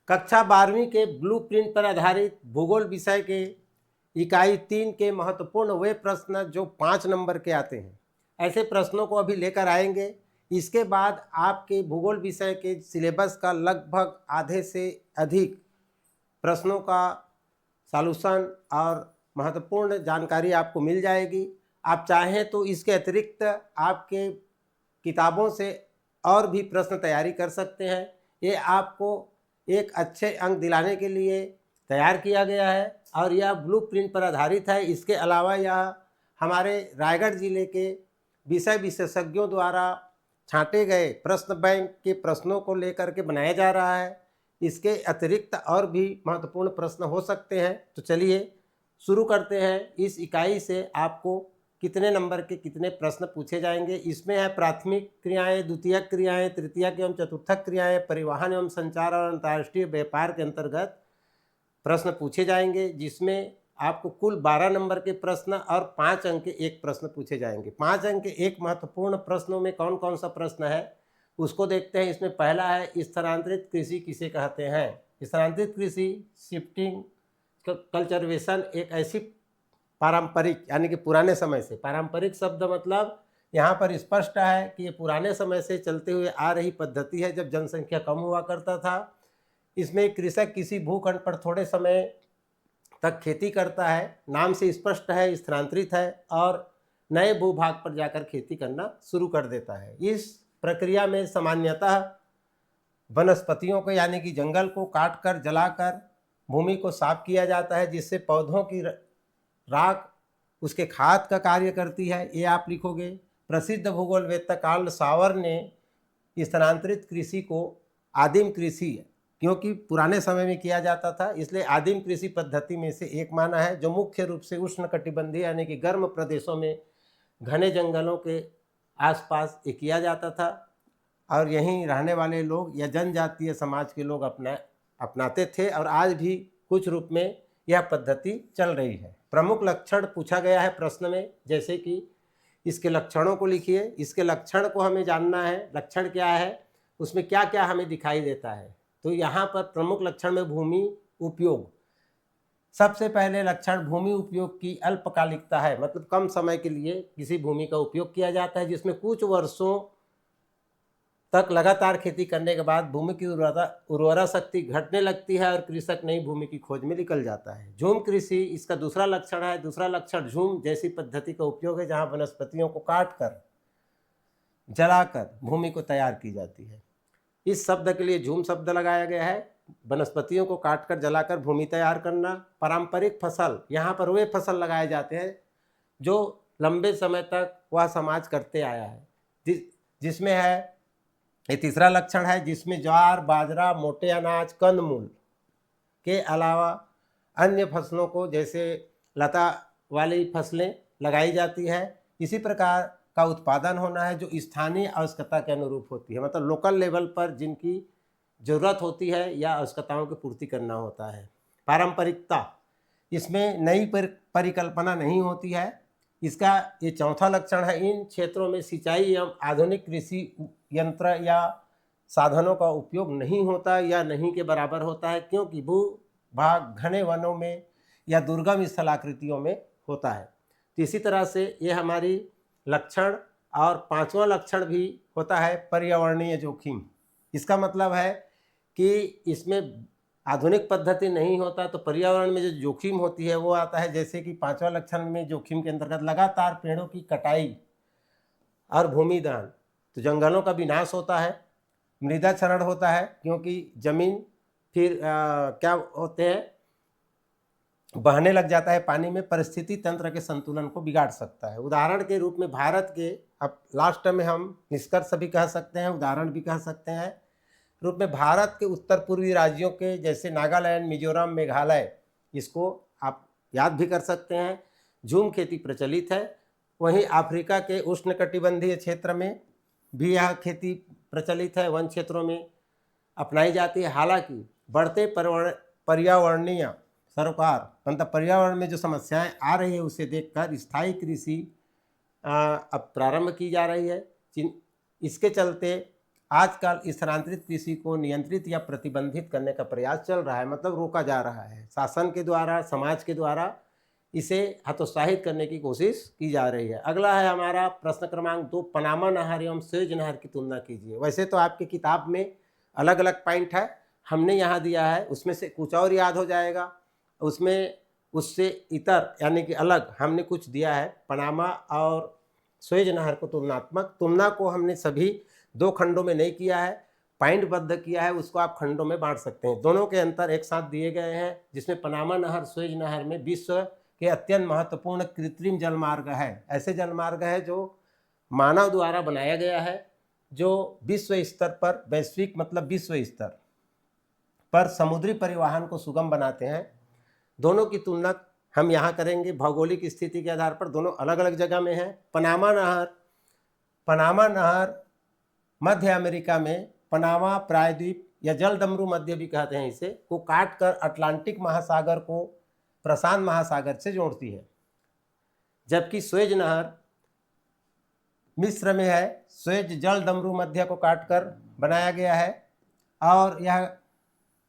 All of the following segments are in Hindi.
कक्षा 12वीं के ब्लूप्रिंट पर आधारित भूगोल विषय के इकाई 3 के महत्वपूर्ण वे प्रश्न जो 5 नंबर के आते हैं, ऐसे प्रश्नों को अभी लेकर आएंगे। इसके बाद आपके भूगोल विषय के सिलेबस का लगभग आधे से अधिक प्रश्नों का सॉल्यूशन और महत्वपूर्ण जानकारी आपको मिल जाएगी। आप चाहें तो इसके अतिरिक्त आपके किताबों से और भी प्रश्न तैयारी कर सकते हैं। ये आपको एक अच्छे अंक दिलाने के लिए तैयार किया गया है और यह ब्लूप्रिंट पर आधारित है। इसके अलावा यह हमारे रायगढ़ जिले के विषय विशेषज्ञों द्वारा छांटे गए प्रश्न बैंक के प्रश्नों को लेकर के बनाया जा रहा है। इसके अतिरिक्त और भी महत्वपूर्ण प्रश्न हो सकते हैं। तो चलिए शुरू करते हैं। इस इकाई से आपको कितने नंबर के कितने प्रश्न पूछे जाएंगे। इसमें है प्राथमिक क्रियाएं, द्वितीयक क्रियाएं, तृतीयक एवं चतुर्थक क्रियाएं, परिवहन एवं संचार और अंतर्राष्ट्रीय व्यापार के अंतर्गत प्रश्न पूछे जाएंगे, जिसमें आपको कुल 12 नंबर के प्रश्न और 5 अंक के एक प्रश्न पूछे जाएंगे। 5 अंक के एक महत्वपूर्ण प्रश्नों में कौन कौन सा प्रश्न है उसको देखते हैं। इसमें पहला है स्थानांतरित कृषि किसे कहते हैं। स्थानांतरित कृषि शिफ्टिंग कल्चरवेशन एक ऐसी पारंपरिक यानी कि पुराने समय से, पारंपरिक शब्द मतलब यहाँ पर स्पष्ट है कि ये पुराने समय से चलते हुए आ रही पद्धति है जब जनसंख्या कम हुआ करता था। इसमें कृषक किसी भूखंड पर थोड़े समय तक खेती करता है, नाम से स्पष्ट है, स्थानांतरित है और नए भूभाग पर जाकर खेती करना शुरू कर देता है। इस प्रक्रिया में सामान्यतः वनस्पतियों को यानी कि जंगल को काटकर जलाकर भूमि को साफ किया जाता है, जिससे पौधों की राख उसके खाद का कार्य करती है। ये आप लिखोगे। प्रसिद्ध भूगोलवेत्ता कार्ल सावर ने स्थानांतरित कृषि को आदिम कृषि, क्योंकि पुराने समय में किया जाता था इसलिए आदिम कृषि पद्धति में से एक माना है, जो मुख्य रूप से उष्णकटिबंधीय यानी कि गर्म प्रदेशों में घने जंगलों के आसपास ये किया जाता था और यहीं रहने वाले लोग या जनजातीय समाज के लोग अपनाते थे और आज भी कुछ रूप में यह पद्धति चल रही है। प्रमुख लक्षण पूछा गया है प्रश्न में, जैसे कि इसके लक्षणों को लिखिए। इसके लक्षण को हमें जानना है, लक्षण क्या है, उसमें क्या क्या हमें दिखाई देता है। तो यहाँ पर प्रमुख लक्षण में भूमि उपयोग, सबसे पहले लक्षण भूमि उपयोग की अल्पकालिकता है, मतलब कम समय के लिए किसी भूमि का उपयोग किया जाता है, जिसमें कुछ वर्षों तक लगातार खेती करने के बाद भूमि की उर्वरा शक्ति घटने लगती है और कृषक नई भूमि की खोज में निकल जाता है। झूम कृषि इसका दूसरा लक्षण है। दूसरा लक्षण झूम जैसी पद्धति का उपयोग है, जहां वनस्पतियों को काटकर जलाकर भूमि को तैयार की जाती है। इस शब्द के लिए झूम शब्द लगाया गया है। वनस्पतियों को काटकर जलाकर भूमि तैयार करना। पारंपरिक फसल, यहाँ पर वे फसल लगाए जाते हैं जो लंबे समय तक वह समाज करते आया है, जिसमें है ये तीसरा लक्षण है, जिसमें ज्वार, बाजरा, मोटे अनाज, कंदमूल के अलावा अन्य फसलों को जैसे लता वाली फसलें लगाई जाती है। इसी प्रकार का उत्पादन होना है जो स्थानीय आवश्यकता के अनुरूप होती है, मतलब लोकल लेवल पर जिनकी ज़रूरत होती है या आवश्यकताओं की पूर्ति करना होता है। पारंपरिकता, इसमें नई परिकल्पना नहीं होती है। इसका ये चौथा लक्षण है। इन क्षेत्रों में सिंचाई एवं आधुनिक कृषि यंत्र या साधनों का उपयोग नहीं होता या नहीं के बराबर होता है, क्योंकि भूभाग घने वनों में या दुर्गम स्थलाकृतियों में होता है। तो इसी तरह से ये हमारी लक्षण। और पांचवा लक्षण भी होता है पर्यावरणीय जोखिम। इसका मतलब है कि इसमें आधुनिक पद्धति नहीं होता तो पर्यावरण में जो जोखिम होती है वो आता है। जैसे कि पांचवा लक्षण में जोखिम के अंतर्गत लगातार पेड़ों की कटाई और भूमिदान, तो जंगलों का विनाश होता है। मृदा क्षरण होता है, क्योंकि जमीन फिर क्या होते हैं, बहने लग जाता है पानी में, परिस्थिति तंत्र के संतुलन को बिगाड़ सकता है। उदाहरण के रूप में भारत के, अब लास्ट में हम निष्कर्ष भी कह सकते हैं, उदाहरण भी कह सकते हैं, रूप में भारत के उत्तर पूर्वी राज्यों के जैसे नागालैंड, मिजोरम, मेघालय, इसको आप याद भी कर सकते हैं। झूम खेती प्रचलित है। वहीं अफ्रीका के उष्णकटिबंधीय क्षेत्र में भी यह खेती प्रचलित है, वन क्षेत्रों में अपनाई जाती है। हालांकि बढ़ते पर्यावरणीय सरोकार, मतलब पर्यावरण में जो समस्याएं आ रही है उसे देखकर स्थायी कृषि अब प्रारंभ की जा रही है। इसके चलते आजकल स्थानांतरित कृषि को नियंत्रित या प्रतिबंधित करने का प्रयास चल रहा है, मतलब रोका जा रहा है। शासन के द्वारा, समाज के द्वारा इसे हतोत्साहित करने की कोशिश की जा रही है। अगला है हमारा प्रश्न क्रमांक 2, पनामा नहर एवं सुएज नहर की तुलना कीजिए। वैसे तो आपकी किताब में अलग अलग पॉइंट है, हमने यहाँ दिया है, उसमें से कुछ और याद हो जाएगा, उसमें उससे इतर यानी कि अलग हमने कुछ दिया है। पनामा और सुएज नहर को तुलना को हमने सभी 2 खंडों में नहीं किया है, पॉइंटबद्ध किया है, उसको आप खंडों में बांट सकते हैं। दोनों के अंतर एक साथ दिए गए हैं, जिसमें पनामा नहर सुएज नहर में विश्व के अत्यंत महत्वपूर्ण कृत्रिम जलमार्ग है। ऐसे जलमार्ग है जो मानव द्वारा बनाया गया है, जो विश्व स्तर पर, वैश्विक मतलब विश्व स्तर पर समुद्री परिवहन को सुगम बनाते हैं। दोनों की तुलना हम यहाँ करेंगे। भौगोलिक स्थिति के आधार पर दोनों अलग अलग जगह में है। पनामा नहर मध्य अमेरिका में पनामा प्रायद्वीप या जलडमरू मध्य भी कहते हैं इसे, को काट कर अटलांटिक महासागर को प्रशांत महासागर से जोड़ती है। जबकि सुएज नहर मिस्र में है। सुएज जलडमरू मध्य को काटकर बनाया गया है और यह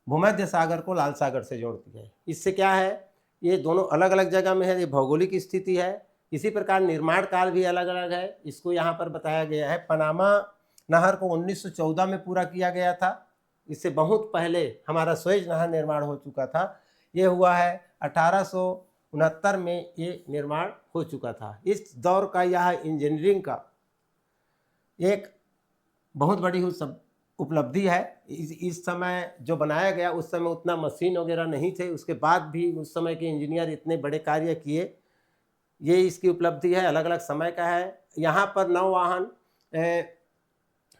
भूमध्य सागर को लाल सागर से जोड़ती है। इससे क्या है, ये दोनों अलग अलग जगह में है, ये भौगोलिक स्थिति है। इसी प्रकार निर्माण काल भी अलग अलग है, इसको यहाँ पर बताया गया है। पनामा नहर को 1914 में पूरा किया गया था, इससे बहुत पहले हमारा सुएज नहर निर्माण हो चुका था। ये हुआ है 1869 में ये निर्माण हो चुका था। इस दौर का यह इंजीनियरिंग का एक बहुत बड़ी उपलब्धि है। इस समय जो बनाया गया, उस समय उतना मशीन वगैरह नहीं थे, उसके बाद भी उस समय के इंजीनियर इतने बड़े कार्य किए, ये इसकी उपलब्धि है। अलग अलग समय का है। यहाँ पर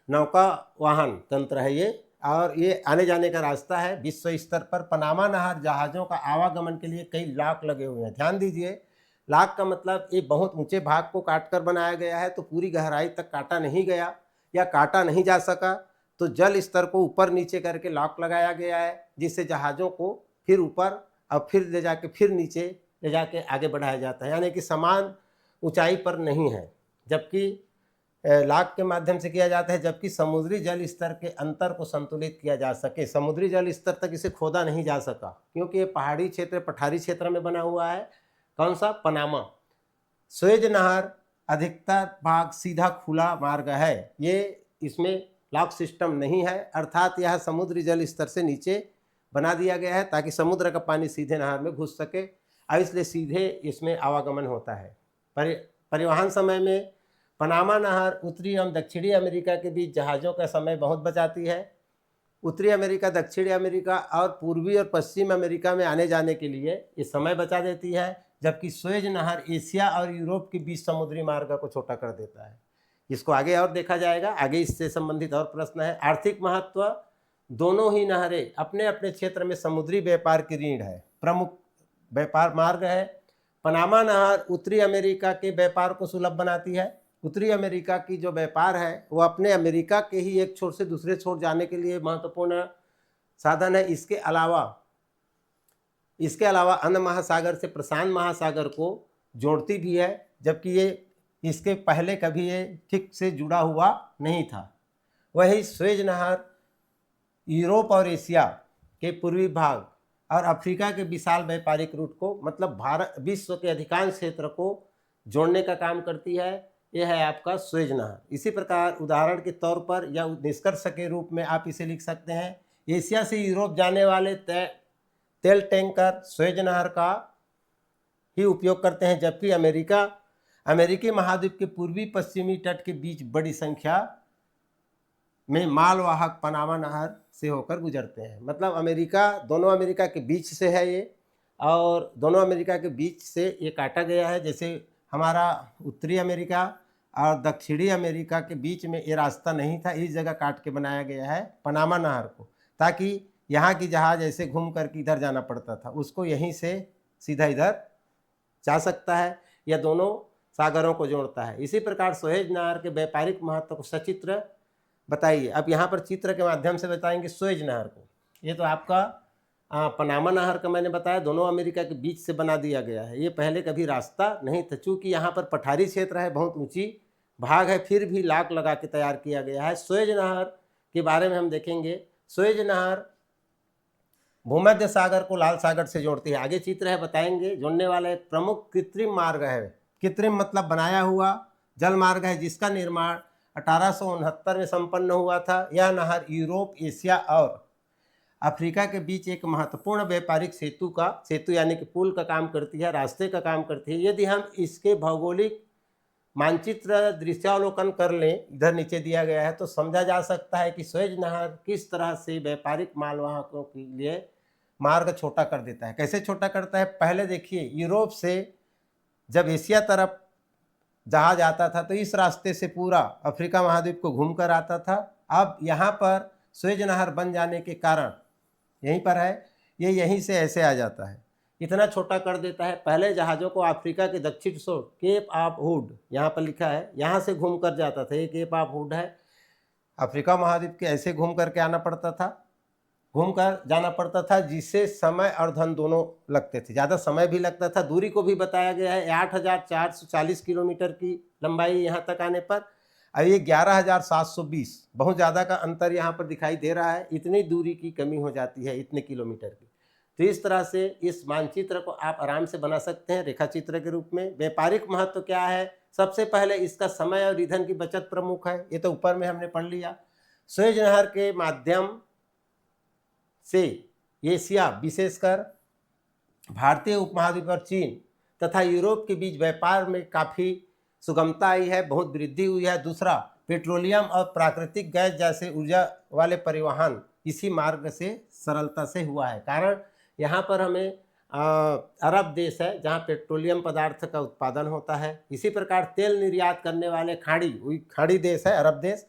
नौका वाहन तंत्र है ये, और ये आने जाने का रास्ता है। विश्व स्तर पर पनामा नहर जहाज़ों का आवागमन के लिए कई लॉक लगे हुए हैं। ध्यान दीजिए, लॉक का मतलब ये बहुत ऊंचे भाग को काटकर बनाया गया है, तो पूरी गहराई तक काटा नहीं गया या काटा नहीं जा सका, तो जल स्तर को ऊपर नीचे करके लॉक लगाया गया है, जिससे जहाज़ों को फिर ऊपर और फिर ले जाके फिर नीचे ले जाके आगे बढ़ाया जाता है, यानी कि समान ऊंचाई पर नहीं है, जबकि लॉक के माध्यम से किया जाता है, जबकि समुद्री जल स्तर के अंतर को संतुलित किया जा सके। समुद्री जल स्तर तक इसे खोदा नहीं जा सका, क्योंकि ये पहाड़ी क्षेत्र, पठारी क्षेत्र में बना हुआ है। कौन सा? पनामा। सुएज नहर अधिकतर भाग सीधा खुला मार्ग है, ये इसमें लॉक सिस्टम नहीं है, अर्थात यह समुद्री जल स्तर से नीचे बना दिया गया है ताकि समुद्र का पानी सीधे नहर में घुस सके, और इसलिए सीधे इसमें आवागमन होता है। परिवहन समय में पनामा नहर उत्तरी एवं दक्षिणी अमेरिका के बीच जहाज़ों का समय बहुत बचाती है। उत्तरी अमेरिका, दक्षिणी अमेरिका और पूर्वी और पश्चिम अमेरिका में आने जाने के लिए ये समय बचा देती है, जबकि सुएज नहर एशिया और यूरोप के बीच समुद्री मार्ग को छोटा कर देता है। इसको आगे और देखा जाएगा, आगे इससे संबंधित और प्रश्न है। आर्थिक महत्व, दोनों ही नहरें अपने अपने क्षेत्र में समुद्री व्यापार की रीढ़ है, प्रमुख व्यापार मार्ग है। पनामा नहर उत्तरी अमेरिका के व्यापार को सुलभ बनाती है। उत्तरी अमेरिका की जो व्यापार है वो अपने अमेरिका के ही एक छोर से दूसरे छोर जाने के लिए महत्वपूर्ण साधन है। इसके अलावा अंध महासागर से प्रशांत महासागर को जोड़ती भी है, जबकि ये इसके पहले कभी ये ठीक से जुड़ा हुआ नहीं था। वही सुएज नहर यूरोप और एशिया के पूर्वी भाग और अफ्रीका के विशाल व्यापारिक रूट को, मतलब विश्व के अधिकांश क्षेत्र को जोड़ने का काम करती है। यह है आपका सुएज नहर। इसी प्रकार उदाहरण के तौर पर या निष्कर्ष के रूप में आप इसे लिख सकते हैं, एशिया से यूरोप जाने वाले तेल टैंकर सुएज नहर का ही उपयोग करते हैं, जबकि अमेरिकी महाद्वीप के पूर्वी पश्चिमी तट के बीच बड़ी संख्या में मालवाहक पनामा नहर से होकर गुजरते हैं। मतलब दोनों अमेरिका के बीच से है ये, और दोनों अमेरिका के बीच से ये काटा गया है। जैसे हमारा उत्तरी अमेरिका और दक्षिणी अमेरिका के बीच में ये रास्ता नहीं था, इस जगह काट के बनाया गया है पनामा नहर को, ताकि यहाँ की जहाज़ ऐसे घूम करके इधर जाना पड़ता था, उसको यहीं से सीधा इधर जा सकता है, या दोनों सागरों को जोड़ता है। इसी प्रकार सुएज नहर के व्यापारिक महत्व को सचित्र बताइए। अब यहाँ पर चित्र के माध्यम से बताएंगे सुएज नहर को। ये तो आपका पनामा नहर का मैंने बताया, दोनों अमेरिका के बीच से बना दिया गया है। ये पहले कभी रास्ता नहीं था, चूँकि यहाँ पर पठारी क्षेत्र है, बहुत ऊंची भाग है, फिर भी लॉक लगा के तैयार किया गया है। सुएज नहर के बारे में हम देखेंगे। सुएज नहर भूमध्य सागर को लाल सागर से जोड़ती है। आगे चित्र है, बताएंगे। जोड़ने वाला एक प्रमुख कृत्रिम मार्ग है। कृत्रिम मतलब बनाया हुआ जल मार्ग है, जिसका निर्माण 1869 में संपन्न हुआ था। यह नहर यूरोप, एशिया और अफ्रीका के बीच एक महत्वपूर्ण व्यापारिक सेतु यानी कि पुल का काम करती है, रास्ते का काम करती है। यदि हम इसके भौगोलिक मानचित्र दृश्यावलोकन कर लें, इधर नीचे दिया गया है, तो समझा जा सकता है कि सुएज नहर किस तरह से व्यापारिक मालवाहकों के लिए मार्ग छोटा कर देता है। कैसे छोटा करता है, पहले देखिए, यूरोप से जब एशिया तरफ जहाज आता था तो इस रास्ते से पूरा अफ्रीका महाद्वीप को घूमकर आता था। अब यहाँ पर सुएज नहर बन जाने के कारण, यहीं पर है, ये यहीं से ऐसे आ जाता है, इतना छोटा कर देता है। पहले जहाज़ों को अफ्रीका के दक्षिण छोर केप ऑफ हुड, यहाँ पर लिखा है, यहाँ से घूम कर जाता था। ये केप ऑफ हुड है, अफ्रीका महाद्वीप के ऐसे घूम करके आना पड़ता था, घूम कर जाना पड़ता था, जिससे समय और धन दोनों लगते थे, ज़्यादा समय भी लगता था। दूरी को भी बताया गया है, 8,440 किलोमीटर की लंबाई यहाँ तक आने पर, और ये 11,720, बहुत ज़्यादा का अंतर यहाँ पर दिखाई दे रहा है। इतनी दूरी की कमी हो जाती है, इतने किलोमीटर की। तो इस तरह से इस मानचित्र को आप आराम से बना सकते हैं रेखा चित्र के रूप में। व्यापारिक महत्व क्या है, सबसे पहले इसका समय और ईंधन की बचत प्रमुख है, ये तो ऊपर में हमने पढ़ लिया। सुएज नहर के माध्यम से एशिया, विशेषकर भारतीय उपमहाद्वीप और चीन तथा यूरोप के बीच व्यापार में काफ़ी सुगमता आई है, बहुत वृद्धि हुई है। दूसरा, पेट्रोलियम और प्राकृतिक गैस जैसे ऊर्जा वाले परिवहन इसी मार्ग से सरलता से हुआ है। कारण यहाँ पर हमें अरब देश है जहाँ पेट्रोलियम पदार्थ का उत्पादन होता है। इसी प्रकार तेल निर्यात करने वाले खाड़ी देश है अरब देश,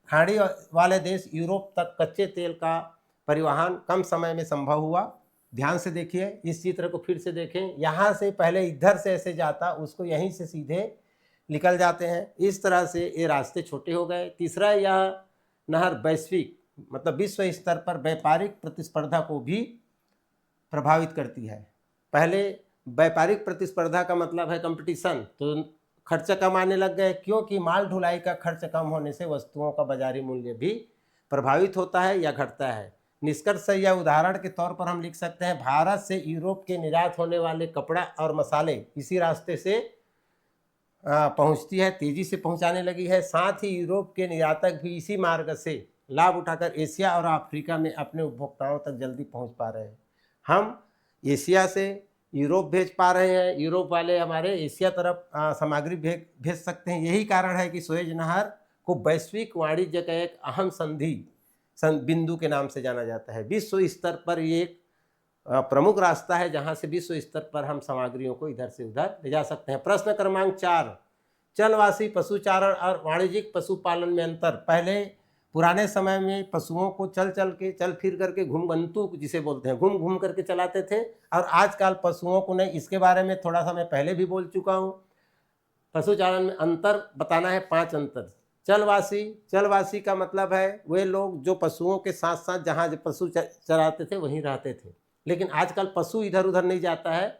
खाड़ी वाले देश यूरोप तक कच्चे तेल का परिवहन कम समय में संभव हुआ। ध्यान से देखिए, इस चित्र को फिर से देखें। यहाँ से पहले इधर से ऐसे जाता, उसको यहीं से सीधे निकल जाते हैं। इस तरह से ये रास्ते छोटे हो गए। तीसरा, यह नहर वैश्विक मतलब विश्व स्तर पर व्यापारिक प्रतिस्पर्धा को भी प्रभावित करती है। पहले व्यापारिक प्रतिस्पर्धा का मतलब है कंपटीशन, तो खर्च कम आने लग गए, क्योंकि माल ढुलाई का खर्च कम होने से वस्तुओं का बाजारी मूल्य भी प्रभावित होता है या घटता है। निष्कर्ष या उदाहरण के तौर पर हम लिख सकते हैं, भारत से यूरोप के निर्यात होने वाले कपड़ा और मसाले इसी रास्ते से पहुंचती है, तेजी से पहुंचाने लगी है। साथ ही यूरोप के निर्यातक भी इसी मार्ग से लाभ उठाकर एशिया और अफ्रीका में अपने उपभोक्ताओं तक जल्दी पहुंच पा रहे हैं। हम एशिया से यूरोप भेज पा रहे हैं, यूरोप वाले हमारे एशिया तरफ सामग्री भेज सकते हैं। यही कारण है कि सुएज नहर को वैश्विक वाणिज्य का एक अहम बिंदु के नाम से जाना जाता है। विश्व स्तर पर ये एक प्रमुख रास्ता है जहां से विश्व स्तर पर हम सामग्रियों को इधर से उधर ले जा सकते हैं। प्रश्न क्रमांक 4, चलवासी पशुचारण और वाणिज्यिक पशुपालन में अंतर। पहले पुराने समय में पशुओं को चल फिर करके घूमगंतु जिसे बोलते हैं, घूम करके चलाते थे, और आजकल पशुओं को नहीं। इसके बारे में थोड़ा सा मैं पहले भी बोल चुका हूँ। पशुचारण में अंतर बताना है, 5 अंतर। चलवासी का मतलब है वे लोग जो पशुओं के साथ साथ जहाँ पशु चराते थे वहीं रहते थे, लेकिन आजकल पशु इधर उधर नहीं जाता है,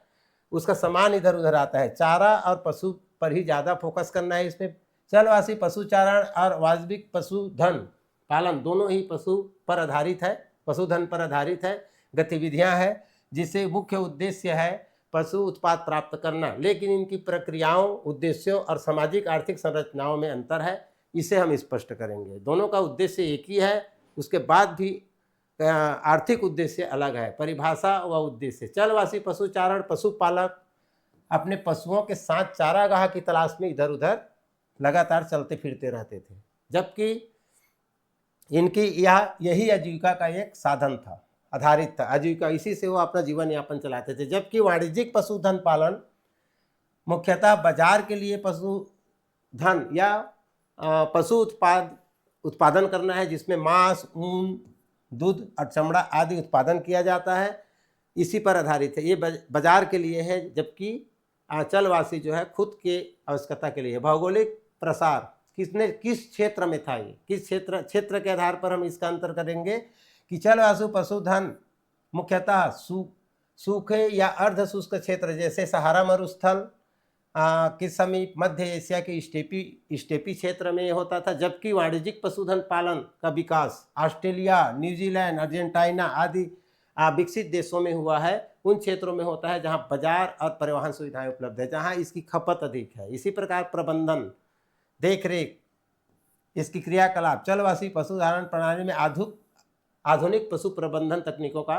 उसका सामान इधर उधर आता है। चारा और पशु पर ही ज़्यादा फोकस करना है इसमें। चलवासी पशुचारण और वास्तविक पशुधन पालन दोनों ही पशु पर आधारित है, पशुधन पर आधारित है गतिविधियां हैं, जिससे मुख्य उद्देश्य है पशु उत्पाद प्राप्त करना, लेकिन इनकी प्रक्रियाओं, उद्देश्यों और सामाजिक आर्थिक संरचनाओं में अंतर है। इसे हम स्पष्ट करेंगे। दोनों का उद्देश्य एक ही है, उसके बाद भी आर्थिक उद्देश्य अलग है, परिभाषा व उद्देश्य। चलवासी पशुचारण पशुपालक अपने पशुओं के साथ चारागाह की तलाश में इधर उधर लगातार चलते फिरते रहते थे, जबकि इनकी यही आजीविका का एक साधन था, आधारित था आजीविका, इसी से वो अपना जीवन यापन चलाते थे। जबकि वाणिज्यिक पशुधन पालन मुख्यतः बाजार के लिए पशुधन या पशु उत्पादन करना है, जिसमें मांस, ऊन, दूध और चमड़ा आदि उत्पादन किया जाता है, इसी पर आधारित है। ये बाजार के लिए है, जबकि चलवासी जो है खुद के आवश्यकता के लिए है। भौगोलिक प्रसार किस क्षेत्र में था, ये किस क्षेत्र के आधार पर हम इसका अंतर करेंगे कि चलवासी पशुधन मुख्यतः सूखे या अर्ध शुष्क क्षेत्र जैसे सहारा मरुस्थल, के समीप मध्य एशिया के स्टेपी क्षेत्र में होता था, जबकि वाणिज्यिक पशुधन पालन का विकास ऑस्ट्रेलिया, न्यूजीलैंड, अर्जेंटीना आदि विकसित देशों में हुआ है। उन क्षेत्रों में होता है जहां बाजार और परिवहन सुविधाएं उपलब्ध है, जहां इसकी खपत अधिक है। इसी प्रकार प्रबंधन, देखरेख, इसकी क्रियाकलाप, चलवासी पशुधारण प्रणाली में आधुनिक पशु प्रबंधन तकनीकों का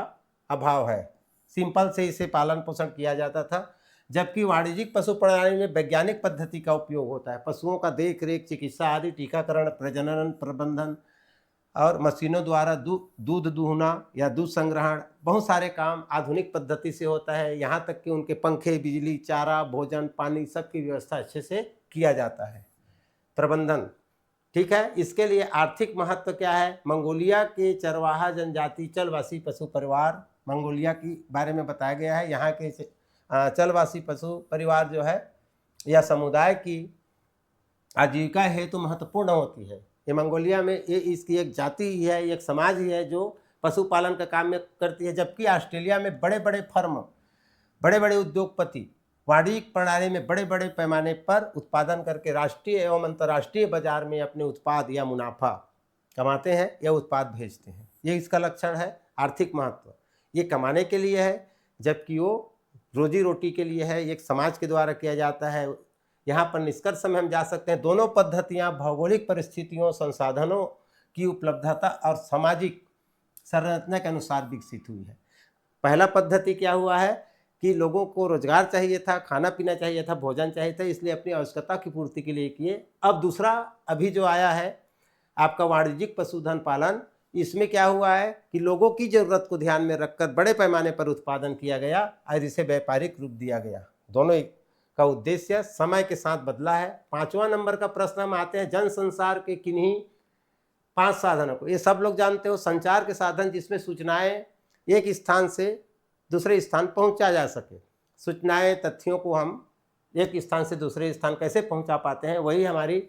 अभाव है। सिंपल से इसे पालन पोषण किया जाता था, जबकि वाणिज्यिक पशु प्रणाली में वैज्ञानिक पद्धति का उपयोग होता है। पशुओं का देख रेख, चिकित्सा आदि, टीकाकरण, प्रजनन प्रबंधन और मशीनों द्वारा दूध दूहना या दूध संग्रहण, बहुत सारे काम आधुनिक पद्धति से होता है। यहाँ तक कि उनके पंखे, बिजली, चारा, भोजन, पानी सबकी व्यवस्था अच्छे से किया जाता है। प्रबंधन, ठीक है। इसके लिए आर्थिक महत्व क्या है? मंगोलिया के चरवाहा जनजाति चलवासी पशु परिवार, मंगोलिया के बारे में बताया गया है। यहाँ के चलवासी पशु परिवार जो है या समुदाय की आजीविका हेतु महत्वपूर्ण होती है। ये मंगोलिया में ये इसकी एक जाति ही है, एक समाज ही है जो पशुपालन का काम में करती है। जबकि ऑस्ट्रेलिया में बड़े बड़े फर्म, बड़े बड़े उद्योगपति वाणिज्यिक प्रणाली में बड़े बड़े पैमाने पर उत्पादन करके राष्ट्रीय एवं अंतर्राष्ट्रीय बाजार में अपने उत्पाद या मुनाफा कमाते हैं या उत्पाद भेजते हैं। ये इसका लक्षण है। आर्थिक महत्व, ये कमाने के लिए है, जबकि वो रोजी रोटी के लिए है, एक समाज के द्वारा किया जाता है। यहाँ पर निष्कर्ष में हम जा सकते हैं, दोनों पद्धतियाँ भौगोलिक परिस्थितियों, संसाधनों की उपलब्धता और सामाजिक संरचना के अनुसार विकसित हुई है। पहला पद्धति क्या हुआ है कि लोगों को रोजगार चाहिए था, खाना पीना चाहिए था, भोजन चाहिए था, इसलिए अपनी आवश्यकता की पूर्ति के लिए किए। अब दूसरा अभी जो आया है आपका वाणिज्यिक पशुधन पालन, इसमें क्या हुआ है कि लोगों की ज़रूरत को ध्यान में रखकर बड़े पैमाने पर उत्पादन किया गया और इसे व्यापारिक रूप दिया गया। दोनों का उद्देश्य समय के साथ बदला है। 5वां नंबर का प्रश्न हम आते हैं, जनसंचार के किन्हीं 5 साधनों को। ये सब लोग जानते हो, संचार के साधन जिसमें सूचनाएं एक स्थान से दूसरे स्थान पहुंचा जा सके। सूचनाएं, तथ्यों को हम एक स्थान से दूसरे स्थान कैसे पहुंचा पाते हैं, वही हमारी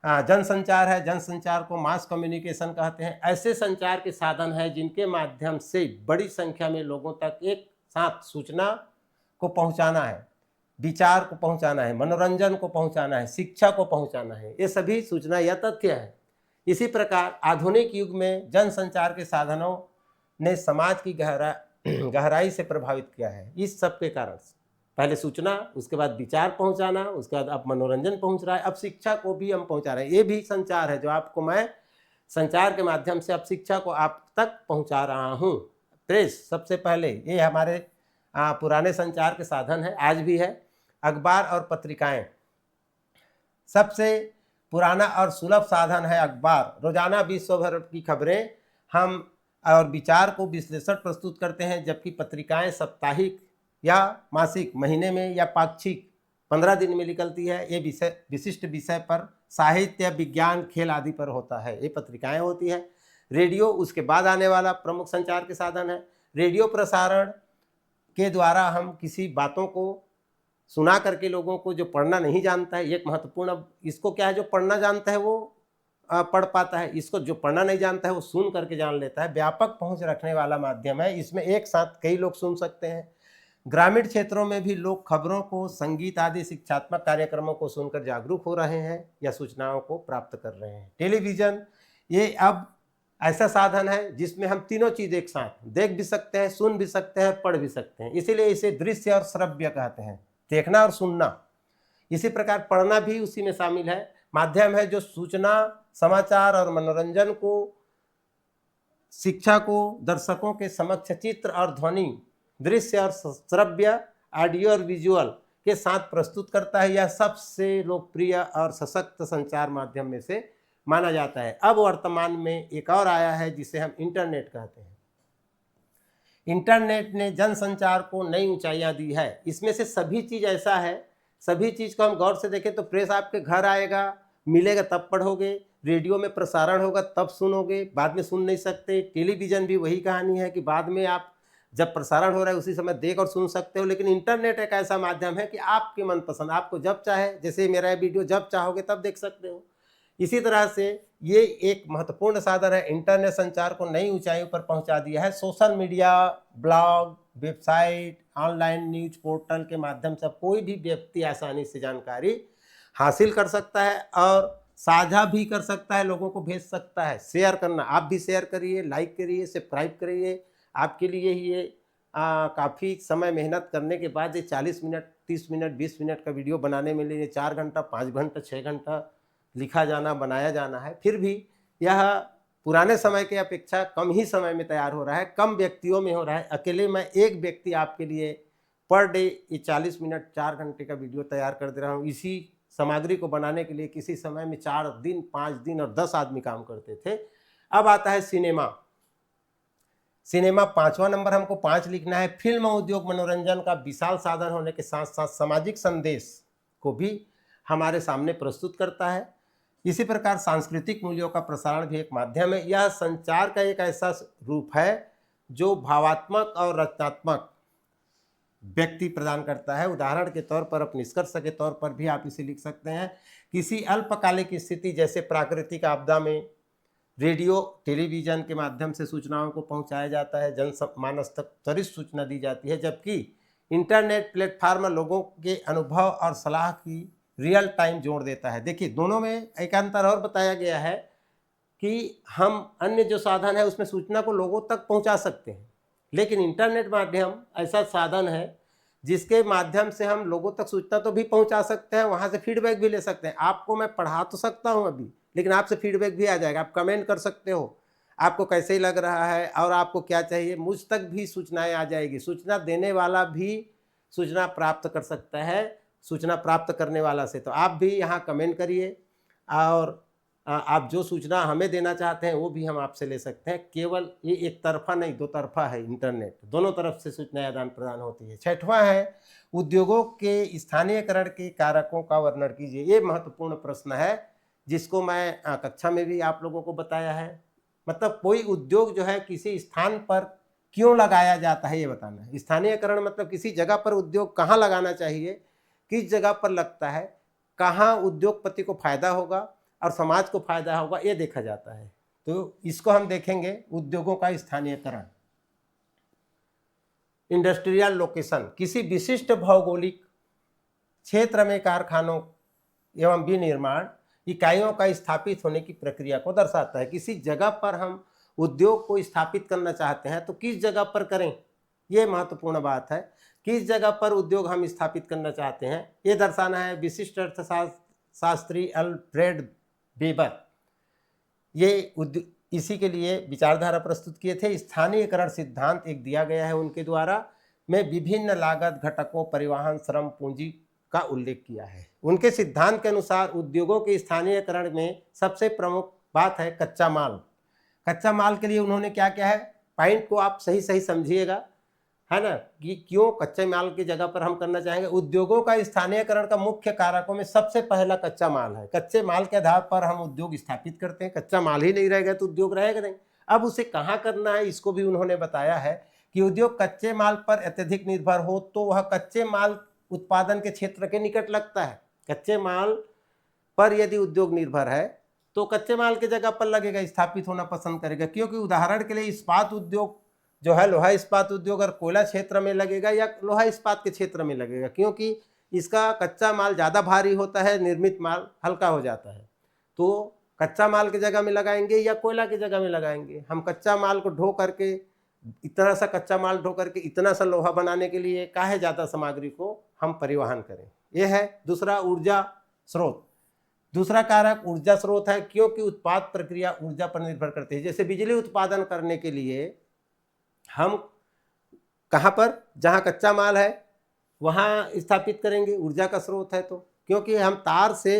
जनसंचार है। जनसंचार को मास कम्युनिकेशन कहते हैं। ऐसे संचार के साधन है जिनके माध्यम से बड़ी संख्या में लोगों तक एक साथ सूचना को पहुंचाना है, विचार को पहुंचाना है, मनोरंजन को पहुंचाना है, शिक्षा को पहुंचाना है। ये सभी सूचना या तथ्य है। इसी प्रकार आधुनिक युग में जनसंचार के साधनों ने समाज की गहराई से प्रभावित किया है। इस सब के कारण पहले सूचना, उसके बाद विचार पहुंचाना, उसके बाद अब मनोरंजन पहुंच रहा है, अब शिक्षा को भी हम पहुंचा रहे हैं। ये भी संचार है जो आपको मैं संचार के माध्यम से अब शिक्षा को आप तक पहुंचा रहा हूं। प्रेस सबसे पहले, ये हमारे पुराने संचार के साधन है, आज भी है। अखबार और पत्रिकाएं, सबसे पुराना और सुलभ साधन है अखबार। रोजाना विश्व भर की खबरें हम और विचार को विश्लेषण प्रस्तुत करते हैं, जबकि पत्रिकाएं साप्ताहिक या मासिक, महीने में या पाक्षिक 15 दिन में निकलती है। ये विशिष्ट विषय पर साहित्य, विज्ञान, खेल आदि पर होता है, ये पत्रिकाएं होती है। रेडियो उसके बाद आने वाला प्रमुख संचार के साधन है। रेडियो प्रसारण के द्वारा हम किसी बातों को सुना करके लोगों को, जो पढ़ना नहीं जानता है, एक महत्वपूर्ण, इसको क्या है, जो पढ़ना जानता है वो पढ़ पाता है, इसको जो पढ़ना नहीं जानता है वो सुन करके जान लेता है। व्यापक पहुंच रखने वाला माध्यम है, इसमें एक साथ कई लोग सुन सकते हैं। ग्रामीण क्षेत्रों में भी लोग खबरों को, संगीत आदि शिक्षात्मक कार्यक्रमों को सुनकर जागरूक हो रहे हैं या सूचनाओं को प्राप्त कर रहे हैं। टेलीविज़न, ये अब ऐसा साधन है जिसमें हम तीनों चीज़ एक साथ देख भी सकते हैं, सुन भी सकते हैं, पढ़ भी सकते हैं। इसीलिए इसे दृश्य और श्रव्य कहते हैं, देखना और सुनना। इसी प्रकार पढ़ना भी उसी में शामिल है। माध्यम है जो सूचना, समाचार और मनोरंजन को, शिक्षा को दर्शकों के समक्ष चित्र और ध्वनि, दृश्य और श्रव्य, ऑडियो और विजुअल के साथ प्रस्तुत करता है। यह सबसे लोकप्रिय और सशक्त संचार माध्यम में से माना जाता है। अब वर्तमान में एक और आया है जिसे हम इंटरनेट कहते हैं। इंटरनेट ने जनसंचार को नई ऊंचाइयां दी है। इसमें से सभी चीज़ ऐसा है, सभी चीज़ को हम गौर से देखें तो प्रेस आपके घर आएगा, मिलेगा तब पढ़ोगे, रेडियो में प्रसारण होगा तब सुनोगे, बाद में सुन नहीं सकते। टेलीविज़न भी वही कहानी है कि बाद में आप जब प्रसारण हो रहा है उसी समय देख और सुन सकते हो। लेकिन इंटरनेट एक ऐसा माध्यम है कि आपके मनपसंद, आपको जब चाहे, जैसे मेरा वीडियो जब चाहोगे तब देख सकते हो। इसी तरह से ये एक महत्वपूर्ण साधन है। इंटरनेट संचार को नई ऊंचाइयों पर पहुंचा दिया है। Social media, blog, website, online news portal के माध्यम से कोई भी व्यक्ति आसानी से जानकारी हासिल कर सकता है और साझा भी कर सकता है, लोगों को भेज सकता है। शेयर करना, आप भी शेयर करिए, लाइक करिए, सब्सक्राइब करिए। आपके लिए ये काफ़ी समय मेहनत करने के बाद ये 40 मिनट, 30 मिनट, 20 मिनट का वीडियो बनाने में लिए 4 घंटा, 5 घंटा, 6 घंटा लिखा जाना, बनाया जाना है। फिर भी यह पुराने समय के अपेक्षा कम ही समय में तैयार हो रहा है, कम व्यक्तियों में हो रहा है। अकेले मैं एक व्यक्ति आपके लिए पर डे ये 40 मिनट, 4 घंटे का वीडियो तैयार कर दे रहा हूँ। इसी सामग्री को बनाने के लिए किसी समय में 4 दिन, 5 दिन और 10 आदमी काम करते थे। अब आता है सिनेमा। सिनेमा 5वां नंबर, हमको 5 लिखना है। फिल्म उद्योग मनोरंजन का विशाल साधन होने के साथ साथ सामाजिक संदेश को भी हमारे सामने प्रस्तुत करता है। इसी प्रकार सांस्कृतिक मूल्यों का प्रसारण भी एक माध्यम है। यह संचार का एक ऐसा रूप है जो भावात्मक और रचनात्मक व्यक्ति प्रदान करता है। उदाहरण के तौर पर, आप निष्कर्ष के तौर पर भी आप इसे लिख सकते हैं। किसी अल्पकालिक स्थिति जैसे प्राकृतिक आपदा में रेडियो टेलीविज़न के माध्यम से सूचनाओं को पहुंचाया जाता है, जनमानस तक त्वरित सूचना दी जाती है, जबकि इंटरनेट प्लेटफार्म लोगों के अनुभव और सलाह की रियल टाइम जोड़ देता है। देखिए, दोनों में एक अंतर और बताया गया है कि हम अन्य जो साधन है उसमें सूचना को लोगों तक पहुंचा सकते हैं, लेकिन इंटरनेट माध्यम ऐसा साधन है जिसके माध्यम से हम लोगों तक सूचना तो भी पहुंचा सकते हैं, वहां से फीडबैक भी ले सकते हैं। आपको मैं पढ़ा तो सकता हूं अभी, लेकिन आपसे फीडबैक भी आ जाएगा। आप कमेंट कर सकते हो, आपको कैसे लग रहा है और आपको क्या चाहिए, मुझ तक भी सूचनाएं आ जाएगी। सूचना देने वाला भी सूचना प्राप्त कर सकता है सूचना प्राप्त करने वाला से। तो आप भी यहाँ कमेंट करिए और आप जो सूचना हमें देना चाहते हैं वो भी हम आपसे ले सकते हैं। केवल ये एक तरफा नहीं, दो तरफा है इंटरनेट, दोनों तरफ से सूचना आदान प्रदान होती है। 6वां है, उद्योगों के स्थानीयकरण के कारकों का वर्णन कीजिए। ये महत्वपूर्ण प्रश्न है जिसको मैं कक्षा में भी आप लोगों को बताया है। मतलब कोई उद्योग जो है किसी स्थान पर क्यों लगाया जाता है ये बताना है। स्थानीयकरण मतलब किसी जगह पर उद्योग कहाँ लगाना चाहिए, किस जगह पर लगता है, कहाँ उद्योगपति को फायदा होगा और समाज को फायदा होगा, ये देखा जाता है। तो इसको हम देखेंगे, उद्योगों का स्थानीयकरण। इंडस्ट्रियल लोकेशन, किसी विशिष्ट भौगोलिक क्षेत्र में कारखानों एवं विनिर्माण इकाइयों का स्थापित होने की प्रक्रिया को दर्शाता है। किसी जगह पर हम उद्योग को स्थापित करना चाहते हैं तो किस जगह पर करें, ये महत्वपूर्ण बात है। किस जगह पर उद्योग हम स्थापित करना चाहते हैं ये दर्शाना है। विशिष्ट अर्थशास्त्री अल्फ्रेड वेबर ये इसी के लिए विचारधारा प्रस्तुत किए थे। स्थानीयकरण सिद्धांत एक दिया गया है उनके द्वारा, में विभिन्न लागत घटकों, परिवहन, श्रम, पूंजी का उल्लेख किया है। उनके सिद्धांत के अनुसार उद्योगों के स्थानीयकरण में सबसे प्रमुख बात है कच्चा माल। कच्चा माल के लिए उन्होंने क्या क्या है, पॉइंट को आप सही सही समझिएगा, है ना, कि क्यों कच्चे माल की जगह पर हम करना चाहेंगे। उद्योगों का स्थानीयकरण का मुख्य कारकों में सबसे पहला कच्चा माल है। कच्चे माल के आधार पर हम उद्योग स्थापित करते हैं। कच्चा माल ही नहीं रहेगा तो उद्योग रहेगा नहीं। अब उसे कहाँ करना है इसको भी उन्होंने बताया है कि उद्योग कच्चे माल पर अत्यधिक निर्भर हो तो वह कच्चे माल उत्पादन के क्षेत्र के निकट लगता है। कच्चे माल पर यदि उद्योग निर्भर है तो कच्चे माल की जगह पर लगेगा, स्थापित होना पसंद करेगा। क्योंकि उदाहरण के लिए इस्पात उद्योग जो है, लोहा इस्पात उद्योग अगर कोयला क्षेत्र में लगेगा या लोहा इस्पात के क्षेत्र में लगेगा, क्योंकि इसका कच्चा माल ज़्यादा भारी होता है, निर्मित माल हल्का हो जाता है। तो कच्चा माल की जगह में लगाएंगे या कोयला की जगह में लगाएंगे। हम कच्चा माल को ढो करके, इतना सा कच्चा माल ढो करके इतना सा लोहा बनाने के लिए काहे ज़्यादा सामग्री को हम परिवहन करें। यह है। दूसरा, ऊर्जा स्रोत। दूसरा कारक ऊर्जा स्रोत है, क्योंकि उत्पाद प्रक्रिया ऊर्जा पर निर्भर करती है। जैसे बिजली उत्पादन करने के लिए हम कहाँ पर, जहाँ कच्चा माल है वहाँ स्थापित करेंगे, ऊर्जा का स्रोत है। तो क्योंकि हम तार से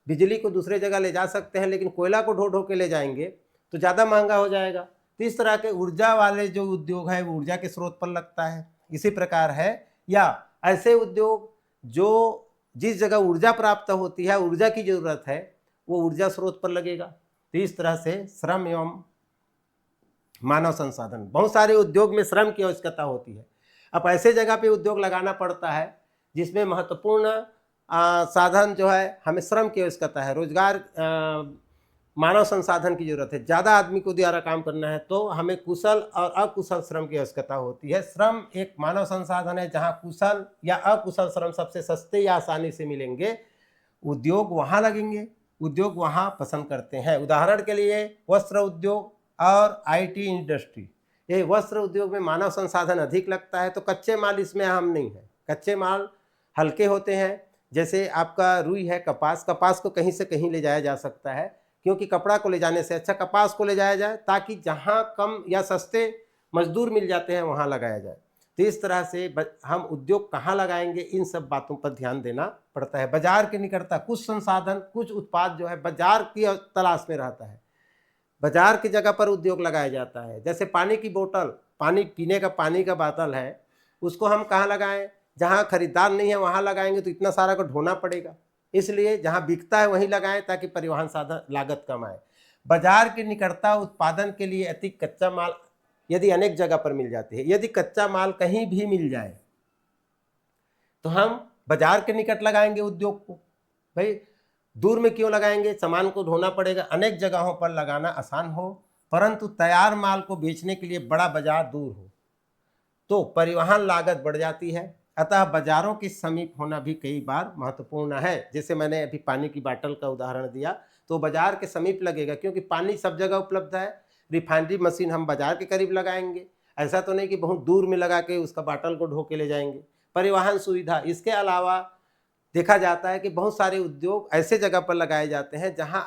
बिजली को दूसरे जगह ले जा सकते हैं, लेकिन कोयला को ढो ढो के ले जाएंगे तो ज़्यादा महंगा हो जाएगा। तो इस तरह के ऊर्जा वाले जो उद्योग है वो ऊर्जा के स्रोत पर लगता है। इसी प्रकार है, या ऐसे उद्योग जो जिस जगह ऊर्जा प्राप्त होती है, ऊर्जा की जरूरत है, वो ऊर्जा स्रोत पर लगेगा। तो इस तरह से श्रम एवं मानव संसाधन, बहुत सारे उद्योग में श्रम की आवश्यकता होती है। अब ऐसे जगह पे उद्योग लगाना पड़ता है जिसमें महत्वपूर्ण साधन जो है, हमें श्रम की आवश्यकता है। रोजगार मानव संसाधन की जरूरत है, ज़्यादा आदमी को द्वारा काम करना है तो हमें कुशल और अकुशल श्रम की आवश्यकता होती है। श्रम एक मानव संसाधन है, जहाँ कुशल या अकुशल श्रम सबसे सस्ते या आसानी से मिलेंगे। उद्योग वहाँ लगेंगे, उद्योग वहाँ पसंद करते हैं। उदाहरण के लिए वस्त्र उद्योग और IT इंडस्ट्री। ये वस्त्र उद्योग में मानव संसाधन अधिक लगता है, तो कच्चे माल इसमें अहम नहीं है। कच्चे माल हल्के होते हैं, जैसे आपका रुई है, कपास। कपास को कहीं से कहीं ले जाया जा सकता है, क्योंकि कपड़ा को ले जाने से अच्छा कपास को ले जाया जाए, ताकि जहाँ कम या सस्ते मजदूर मिल जाते हैं वहाँ लगाया जाए। तो इस तरह से हम उद्योग कहाँ लगाएंगे, इन सब बातों पर ध्यान देना पड़ता है। बाजार की निकटता, कुछ संसाधन, कुछ उत्पाद जो है बाजार की तलाश में रहता है, बाजार की जगह पर उद्योग लगाया जाता है। जैसे पानी की बोतल, पानी पीने का पानी का बोतल है, उसको हम कहाँ लगाएं, जहाँ खरीदार नहीं है वहाँ लगाएंगे तो इतना सारा को ढोना पड़ेगा। इसलिए जहाँ बिकता है वहीं लगाएं, ताकि परिवहन साधन लागत कम आए। बाजार की निकटता उत्पादन के लिए अधिक कच्चा माल यदि अनेक जगह पर मिल जाती है। यदि कच्चा माल कहीं भी मिल जाए तो हम बाजार के निकट लगाएंगे उद्योग को। भाई दूर में क्यों लगाएंगे, सामान को ढोना पड़ेगा। अनेक जगहों पर लगाना आसान हो, परंतु तैयार माल को बेचने के लिए बड़ा बाजार दूर हो तो परिवहन लागत बढ़ जाती है। अतः बाजारों के समीप होना भी कई बार महत्वपूर्ण है। जैसे मैंने अभी पानी की बाटल का उदाहरण दिया, तो बाजार के समीप लगेगा, क्योंकि पानी सब जगह उपलब्ध है। रिफाइनरी मशीन हम बाजार के करीब लगाएंगे, ऐसा तो नहीं कि बहुत दूर में लगा के उसका बाटल को ढो के ले जाएंगे। परिवहन सुविधा, इसके अलावा देखा जाता है कि बहुत सारे उद्योग ऐसे जगह पर लगाए जाते हैं जहां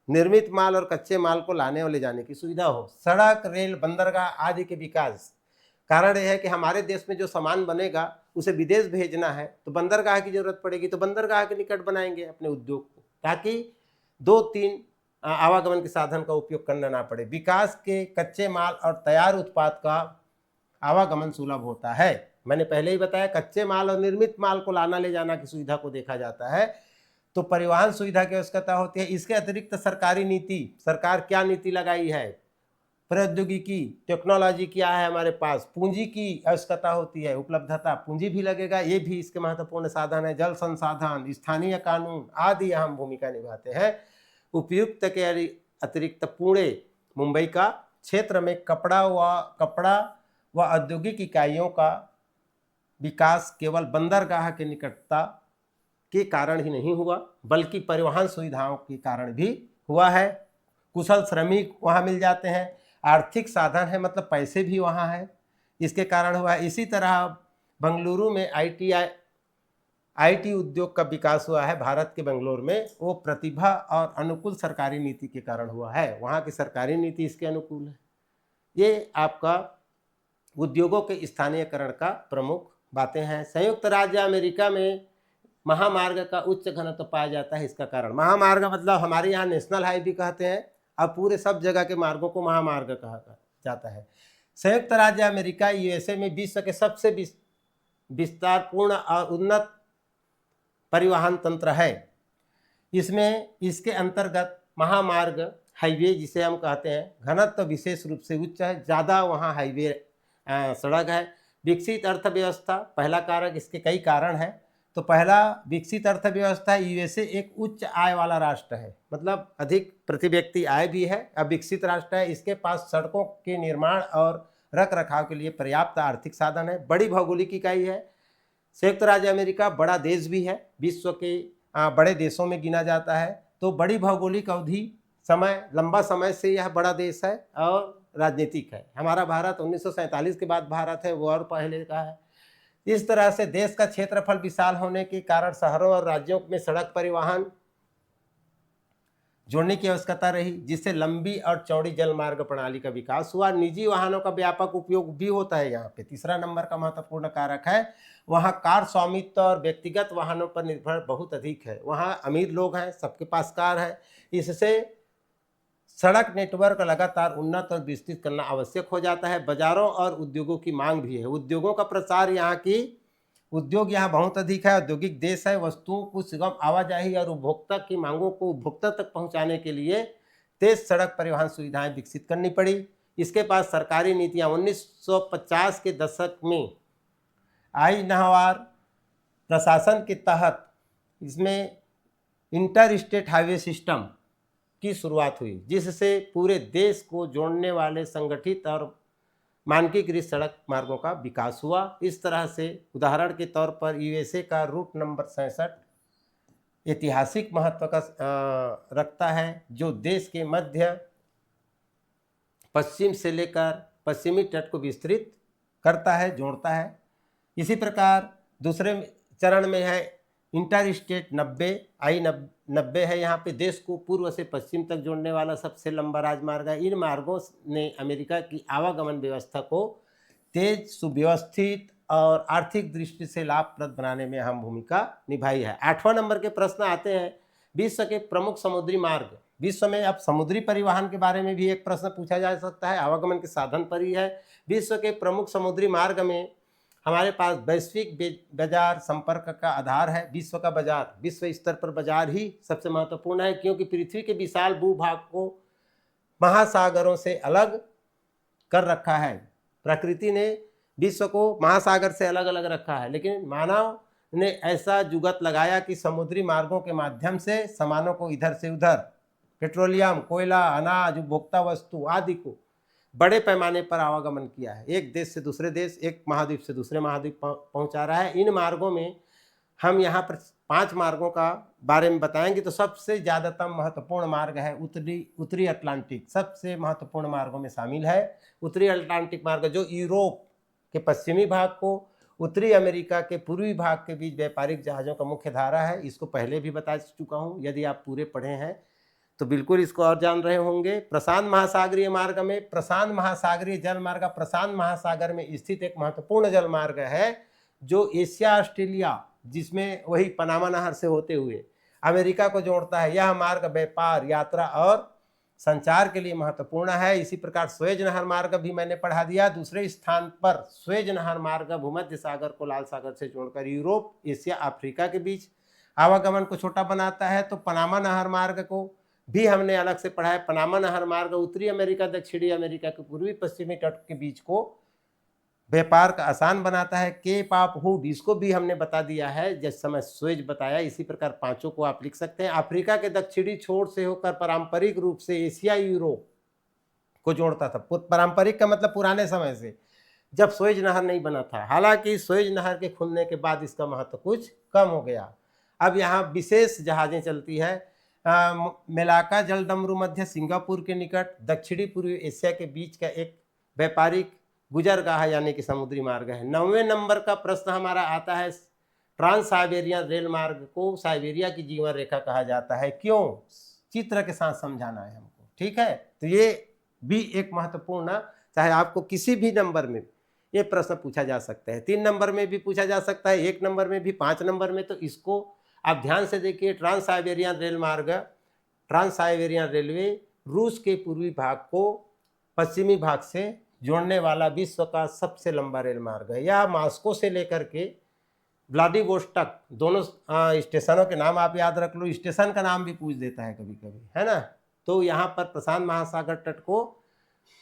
निर्मित माल और कच्चे माल को लाने और ले जाने की सुविधा हो। सड़क, रेल, बंदरगाह आदि के विकास, कारण यह है कि हमारे देश में जो सामान बनेगा उसे विदेश भेजना है तो बंदरगाह की जरूरत पड़ेगी, तो बंदरगाह के निकट बनाएंगे अपने उद्योग को, ताकि 2-3 आवागमन के साधन का उपयोग करना ना पड़े। विकास के कच्चे माल और तैयार उत्पाद का आवागमन सुलभ होता है। मैंने पहले ही बताया, कच्चे माल और निर्मित माल को लाना ले जाना की सुविधा को देखा जाता है तो परिवहन सुविधा की आवश्यकता होती है। इसके अतिरिक्त सरकारी नीति, सरकार क्या नीति लगाई है, प्रौद्योगिकी, टेक्नोलॉजी क्या है हमारे पास, पूंजी की आवश्यकता होती है, उपलब्धता, पूंजी भी लगेगा, ये भी इसके महत्वपूर्ण साधन है। जल संसाधन, स्थानीय कानून आदि अहम भूमिका निभाते हैं। उपयुक्त के अतिरिक्त पुणे, मुंबई का क्षेत्र में कपड़ा व औद्योगिक इकाइयों का विकास केवल बंदरगाह के निकटता के कारण ही नहीं हुआ, बल्कि परिवहन सुविधाओं के कारण भी हुआ है। कुशल श्रमिक वहाँ मिल जाते हैं, आर्थिक साधन है, मतलब पैसे भी वहाँ है, इसके कारण हुआ है। इसी तरह बेंगलुरु में IT उद्योग का विकास हुआ है, भारत के बेंगलोर में, वो प्रतिभा और अनुकूल सरकारी नीति के कारण हुआ है। वहाँ की सरकारी नीति इसके अनुकूल है। ये आपका उद्योगों के स्थानीयकरण का प्रमुख बातें हैं। संयुक्त राज्य अमेरिका में महामार्ग का उच्च घनत्व पाया जाता है। इसका कारण, महामार्ग मतलब हमारे यहाँ नेशनल हाईवे कहते हैं, अब पूरे सब जगह के मार्गों को महामार्ग कहा जाता है। संयुक्त राज्य अमेरिका USA में विश्व के सबसे विस्तारपूर्ण और उन्नत परिवहन तंत्र है। इसमें इसके अंतर्गत महामार्ग, हाईवे जिसे हम कहते हैं, घनत्व विशेष रूप से उच्च है, ज़्यादा वहाँ हाईवे सड़क है। विकसित अर्थव्यवस्था, पहला कारक, इसके कई कारण हैं। तो पहला, विकसित अर्थव्यवस्था, USA एक उच्च आय वाला राष्ट्र है, मतलब अधिक प्रति व्यक्ति आय भी है, अब विकसित राष्ट्र है। इसके पास सड़कों के निर्माण और रख रखाव के लिए पर्याप्त आर्थिक साधन है। बड़ी भौगोलिक इकाई है। संयुक्त राज्य अमेरिका बड़ा देश भी है, विश्व के बड़े देशों में गिना जाता है। तो बड़ी भौगोलिक अवधि, समय, लंबा समय से यह बड़ा देश है और राजनीतिक है। हमारा भारत 1947 के बाद भारत है, वो और पहले का है। इस तरह से देश का क्षेत्रफल विशाल होने के कारण शहरों और राज्यों में सड़क परिवहन जोड़ने की आवश्यकता रही, जिससे लंबी और चौड़ी जलमार्ग प्रणाली का विकास हुआ। निजी वाहनों का व्यापक उपयोग भी होता है यहाँ पे। तीसरा नंबर का महत्वपूर्ण कारक है, वहाँ कार स्वामित्व और व्यक्तिगत वाहनों पर निर्भर बहुत अधिक है। वहाँ अमीर लोग हैं, सबके पास कार है। इससे सड़क नेटवर्क लगातार उन्नत और विस्तृत करना आवश्यक हो जाता है। बाजारों और उद्योगों की मांग भी है। उद्योगों का प्रसार, उद्योग यहाँ बहुत अधिक है, औद्योगिक देश है। वस्तुओं को सुगम आवाजाही और उपभोक्ता की मांगों को उपभोक्ता तक पहुँचाने के लिए तेज सड़क परिवहन सुविधाएं विकसित करनी पड़ी। इसके पास सरकारी नीतियाँ 1950 के दशक में आइजनहॉवर प्रशासन के तहत इसमें इंटर स्टेट हाईवे सिस्टम की शुरुआत हुई, जिससे पूरे देश को जोड़ने वाले संगठित और मानकीकृत सड़क मार्गों का विकास हुआ। इस तरह से उदाहरण के तौर पर यूएसए का रूट नंबर 67 ऐतिहासिक महत्व का रखता है, जो देश के मध्य पश्चिम से लेकर पश्चिमी तट को विस्तृत करता है, जोड़ता है। इसी प्रकार दूसरे चरण में है इंटर स्टेट 90 है। यहाँ पे देश को पूर्व से पश्चिम तक जोड़ने वाला सबसे लंबा राजमार्ग है। इन मार्गों ने अमेरिका की आवागमन व्यवस्था को तेज, सुव्यवस्थित और आर्थिक दृष्टि से लाभप्रद बनाने में अहम भूमिका निभाई है। 8वां नंबर के प्रश्न आते हैं, विश्व के प्रमुख समुद्री मार्ग। विश्व में अब समुद्री परिवहन के बारे में भी एक प्रश्न पूछा जा सकता है, आवागमन के साधन पर ही है। विश्व के प्रमुख समुद्री मार्ग में हमारे पास वैश्विक बाजार संपर्क का आधार है। विश्व का बाजार, विश्व स्तर पर बाजार ही सबसे महत्वपूर्ण है, क्योंकि पृथ्वी के विशाल भूभाग को महासागरों से अलग कर रखा है। प्रकृति ने विश्व को महासागर से अलग अलग रखा है, लेकिन मानव ने ऐसा जुगत लगाया कि समुद्री मार्गों के माध्यम से सामानों को इधर से उधर, पेट्रोलियम, कोयला, अनाज, उपभोक्ता वस्तु आदि को बड़े पैमाने पर आवागमन किया है। एक देश से दूसरे देश, एक महाद्वीप से दूसरे महाद्वीप पहुंचा रहा है। इन मार्गों में हम यहाँ पर 5 मार्गों का बारे में बताएंगे। तो सबसे ज़्यादातर महत्वपूर्ण मार्ग है उत्तरी अटलांटिक, सबसे महत्वपूर्ण मार्गों में शामिल है उत्तरी अटलांटिक मार्ग, जो यूरोप के पश्चिमी भाग को उत्तरी अमेरिका के पूर्वी भाग के बीच व्यापारिक जहाज़ों का मुख्य धारा है। इसको पहले भी बता चुका हूँ, यदि आप पूरे पढ़े हैं तो बिल्कुल इसको और जान रहे होंगे। प्रशांत महासागरीय मार्ग में, प्रशांत महासागरीय जल मार्ग प्रशांत महासागर में स्थित एक महत्वपूर्ण जल मार्ग है, जो एशिया ऑस्ट्रेलिया, जिसमें वही पनामा नहर से होते हुए अमेरिका को जोड़ता है। यह मार्ग व्यापार, यात्रा और संचार के लिए महत्वपूर्ण है। इसी प्रकार सुएज नहर मार्ग भी मैंने पढ़ा दिया। दूसरे स्थान पर सुएज नहर मार्ग भूमध्य सागर को लाल सागर से जोड़कर यूरोप, एशिया, अफ्रीका के बीच आवागमन को छोटा बनाता है। तो पनामा नहर मार्ग को भी हमने अलग से पढ़ा है। पनामा नहर मार्ग उत्तरी अमेरिका, दक्षिणी अमेरिका के पूर्वी पश्चिमी तट के बीच को व्यापार का आसान बनाता है। केप ऑफ हुड, इसको भी हमने बता दिया है जिस समय सुएज बताया। इसी प्रकार 5 को आप लिख सकते हैं। अफ्रीका के दक्षिणी छोर से होकर पारंपरिक रूप से एशिया, यूरोप को जोड़ता था। पारंपरिक का मतलब पुराने समय से, जब सुएज नहर नहीं बना था। हालांकि सुएज नहर के खुलने के बाद इसका महत्व कुछ कम हो गया। अब यहाँ विशेष जहाजें चलती है। मेलाका जलडमरू मध्य सिंगापुर के निकट दक्षिणी पूर्वी एशिया के बीच का एक व्यापारिक गुजरगाह यानी कि समुद्री मार्ग है। 9वें नंबर का प्रश्न हमारा आता है, ट्रांस साइबेरियन रेल मार्ग को साइबेरिया की जीवन रेखा कहा जाता है। क्यों? चित्र के साथ समझाना है हमको, ठीक है। तो ये भी एक महत्वपूर्ण, चाहे आपको किसी भी नंबर में ये प्रश्न पूछा जा सकता है, 3 नंबर में भी पूछा जा सकता है, 1 नंबर में भी, 5 नंबर में। तो इसको आप ध्यान से देखिए। ट्रांस साइबेरियन रेल मार्ग, ट्रांस साइबेरियन रेलवे रूस के पूर्वी भाग को पश्चिमी भाग से जोड़ने वाला विश्व का सबसे लंबा रेल मार्ग है। यह मॉस्को से लेकर के व्लादिवोस्टॉक, दोनों स्टेशनों के नाम आप याद रख लो। स्टेशन का नाम भी पूछ देता है कभी कभी, है ना। तो यहाँ पर प्रशांत महासागर तट को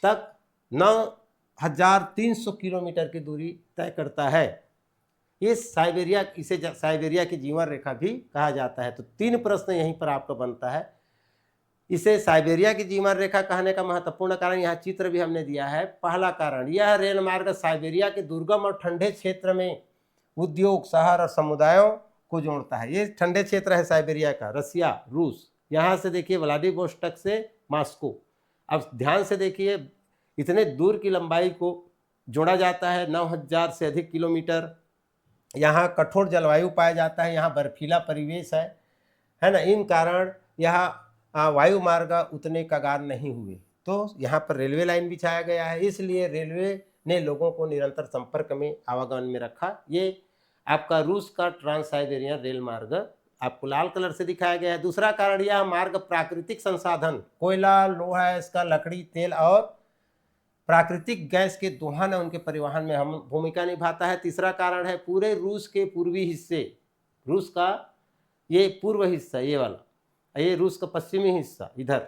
तक 9300 किलोमीटर की दूरी तय करता है। इसे साइबेरिया की जीवन रेखा भी कहा जाता है। तो 3 प्रश्न यहीं पर आपका बनता है। इसे साइबेरिया की जीवन रेखा कहने का महत्वपूर्ण कारण यहाँ चित्र भी हमने दिया है। पहला कारण, यह रेल मार्ग साइबेरिया के दुर्गम और ठंडे क्षेत्र में उद्योग, शहर और समुदायों को जोड़ता है। ये ठंडे क्षेत्र है साइबेरिया का, रसिया, रूस। यहाँ से देखिए व्लादिवोस्टॉक से मॉस्को। अब ध्यान से देखिए, इतने दूर की लंबाई को जोड़ा जाता है, 9000 से अधिक किलोमीटर। यहाँ कठोर जलवायु पाया जाता है, यहाँ बर्फीला परिवेश है ना। इन कारण यहाँ वायु मार्ग उतने कगार नहीं हुए। तो यहाँ पर रेलवे लाइन बिछाया गया है, इसलिए रेलवे ने लोगों को निरंतर संपर्क में, आवागमन में रखा। ये आपका रूस का ट्रांस साइबेरियन रेल मार्ग आपको लाल कलर से दिखाया गया है। दूसरा कारण, यह मार्ग प्राकृतिक संसाधन, कोयला, लोहा, इसका लकड़ी, तेल और प्राकृतिक गैस के दोहन, उनके परिवहन में हम भूमिका निभाता है। तीसरा कारण है, पूरे रूस के पूर्वी हिस्से, रूस का ये पूर्व हिस्सा, ये वाला, ये रूस का पश्चिमी हिस्सा, इधर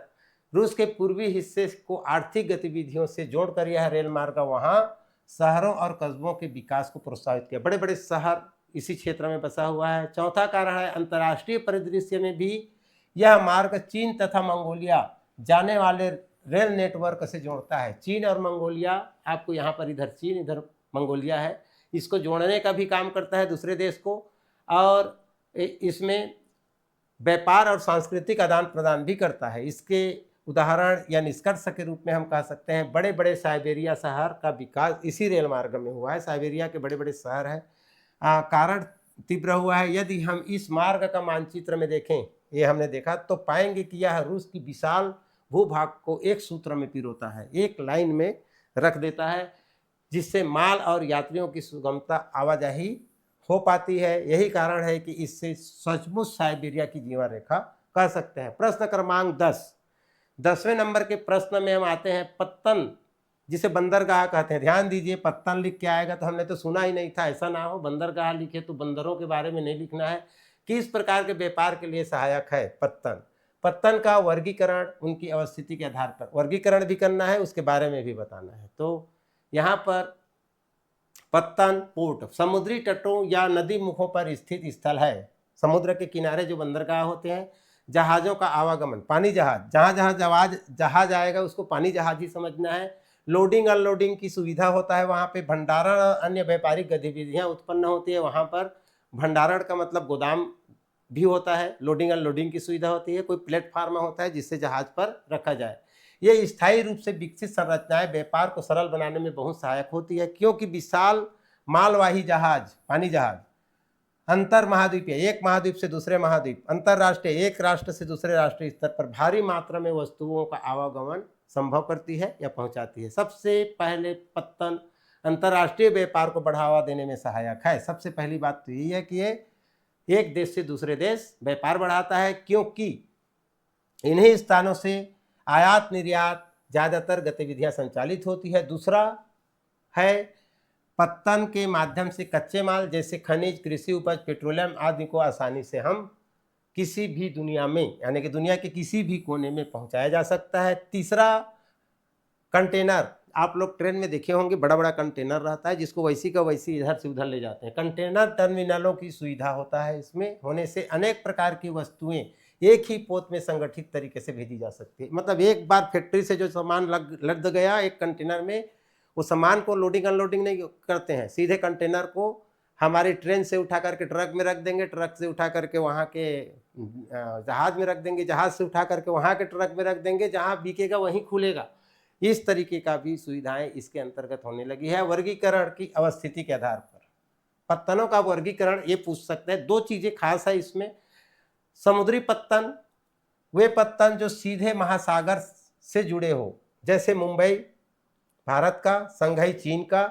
रूस के पूर्वी हिस्से को आर्थिक गतिविधियों से जोड़कर यह रेल मार्ग वहाँ शहरों और कस्बों के विकास को प्रोत्साहित किया। बड़े बड़े शहर इसी क्षेत्र में बसा हुआ है। चौथा कारण है, अंतर्राष्ट्रीय परिदृश्य में भी यह मार्ग चीन तथा मंगोलिया जाने वाले रेल नेटवर्क से जोड़ता है। चीन और मंगोलिया, आपको यहाँ पर इधर चीन इधर मंगोलिया है, इसको जोड़ने का भी काम करता है दूसरे देश को, और इसमें व्यापार और सांस्कृतिक आदान प्रदान भी करता है। इसके उदाहरण या निष्कर्ष के रूप में हम कह सकते हैं बड़े बड़े साइबेरिया शहर का विकास इसी रेल मार्ग में हुआ है। साइबेरिया के बड़े बड़े शहर हैं, कारण तीव्र हुआ है। यदि हम इस मार्ग का मानचित्र में देखें, ये हमने देखा, तो पाएंगे कि यह रूस की विशाल भूभाग को एक सूत्र में पिरोता है, एक लाइन में रख देता है, जिससे माल और यात्रियों की सुगमता आवाजाही हो पाती है। यही कारण है कि इससे सचमुच साइबेरिया की जीवन रेखा कह सकते हैं। प्रश्न क्रमांक 10वें नंबर के प्रश्न में हम आते हैं पत्तन, जिसे बंदरगाह कहते हैं। ध्यान दीजिए, पत्तन लिख के आएगा तो हमने तो सुना ही नहीं था, ऐसा ना हो बंदरगाह लिखे तो बंदरों के बारे में नहीं लिखना है। किस प्रकार के व्यापार के लिए सहायक है पत्तन? पत्तन का वर्गीकरण उनकी अवस्थिति के आधार पर वर्गीकरण भी करना है, उसके बारे में भी बताना है। तो यहाँ पर पत्तन पोर्ट समुद्री तटों या नदी मुखों पर स्थित स्थल है। समुद्र के किनारे जो बंदरगाह होते हैं, जहाज़ों का आवागमन, पानी जहाज, जहाँ जहाँ जहाज आएगा उसको पानी जहाज ही समझना है। लोडिंग अनलोडिंग की सुविधा होता है वहाँ पे। भंडारण और अन्य व्यापारिक गतिविधियाँ उत्पन्न होती है वहाँ पर। भंडारण का मतलब गोदाम भी होता है, लोडिंग अनलोडिंग की सुविधा होती है, कोई प्लेटफार्म होता है जिससे जहाज पर रखा जाए। ये स्थायी रूप से विकसित संरचनाएं व्यापार को सरल बनाने में बहुत सहायक होती है, क्योंकि विशाल मालवाही जहाज, पानी जहाज, अंतर महाद्वीपीय, एक महाद्वीप से दूसरे महाद्वीप, अंतरराष्ट्रीय, एक राष्ट्र से दूसरे राष्ट्रीय स्तर पर भारी मात्रा में वस्तुओं का आवागमन संभव करती है या पहुंचाती है। सबसे पहले पत्तन अंतर्राष्ट्रीय व्यापार को बढ़ावा देने में सहायक है। सबसे पहली बात तो यही है कि ये एक देश से दूसरे देश व्यापार बढ़ाता है, क्योंकि इन्हीं स्थानों से आयात निर्यात ज़्यादातर गतिविधियां संचालित होती है। दूसरा है पत्तन के माध्यम से कच्चे माल जैसे खनिज, कृषि उपज, पेट्रोलियम आदि को आसानी से हम किसी भी दुनिया में, यानी कि दुनिया के किसी भी कोने में पहुंचाया जा सकता है। तीसरा कंटेनर, आप लोग ट्रेन में देखे होंगे, बड़ा बड़ा कंटेनर रहता है जिसको वैसी का वैसी इधर से उधर ले जाते हैं। कंटेनर टर्मिनलों की सुविधा होता है। इसमें होने से अनेक प्रकार की वस्तुएं एक ही पोत में संगठित तरीके से भेजी जा सकती है। मतलब एक बार फैक्ट्री से जो सामान लद गया एक कंटेनर में, वो सामान को लोडिंग अनलोडिंग नहीं करते हैं, सीधे कंटेनर को हमारी ट्रेन से उठा करके ट्रक में रख देंगे, ट्रक से उठा करके वहाँ के जहाज में रख देंगे, जहाज से उठा करके वहाँ के ट्रक में रख देंगे, जहाँ बिकेगा वहीं खुलेगा। इस तरीके का भी सुविधाएं इसके अंतर्गत होने लगी है। वर्गीकरण की अवस्थिति के आधार पर पत्तनों का वर्गीकरण ये पूछ सकते हैं। दो चीजें खास है इसमें। समुद्री पत्तन, वे पत्तन जो सीधे महासागर से जुड़े हो, जैसे मुंबई भारत का, संघाई चीन का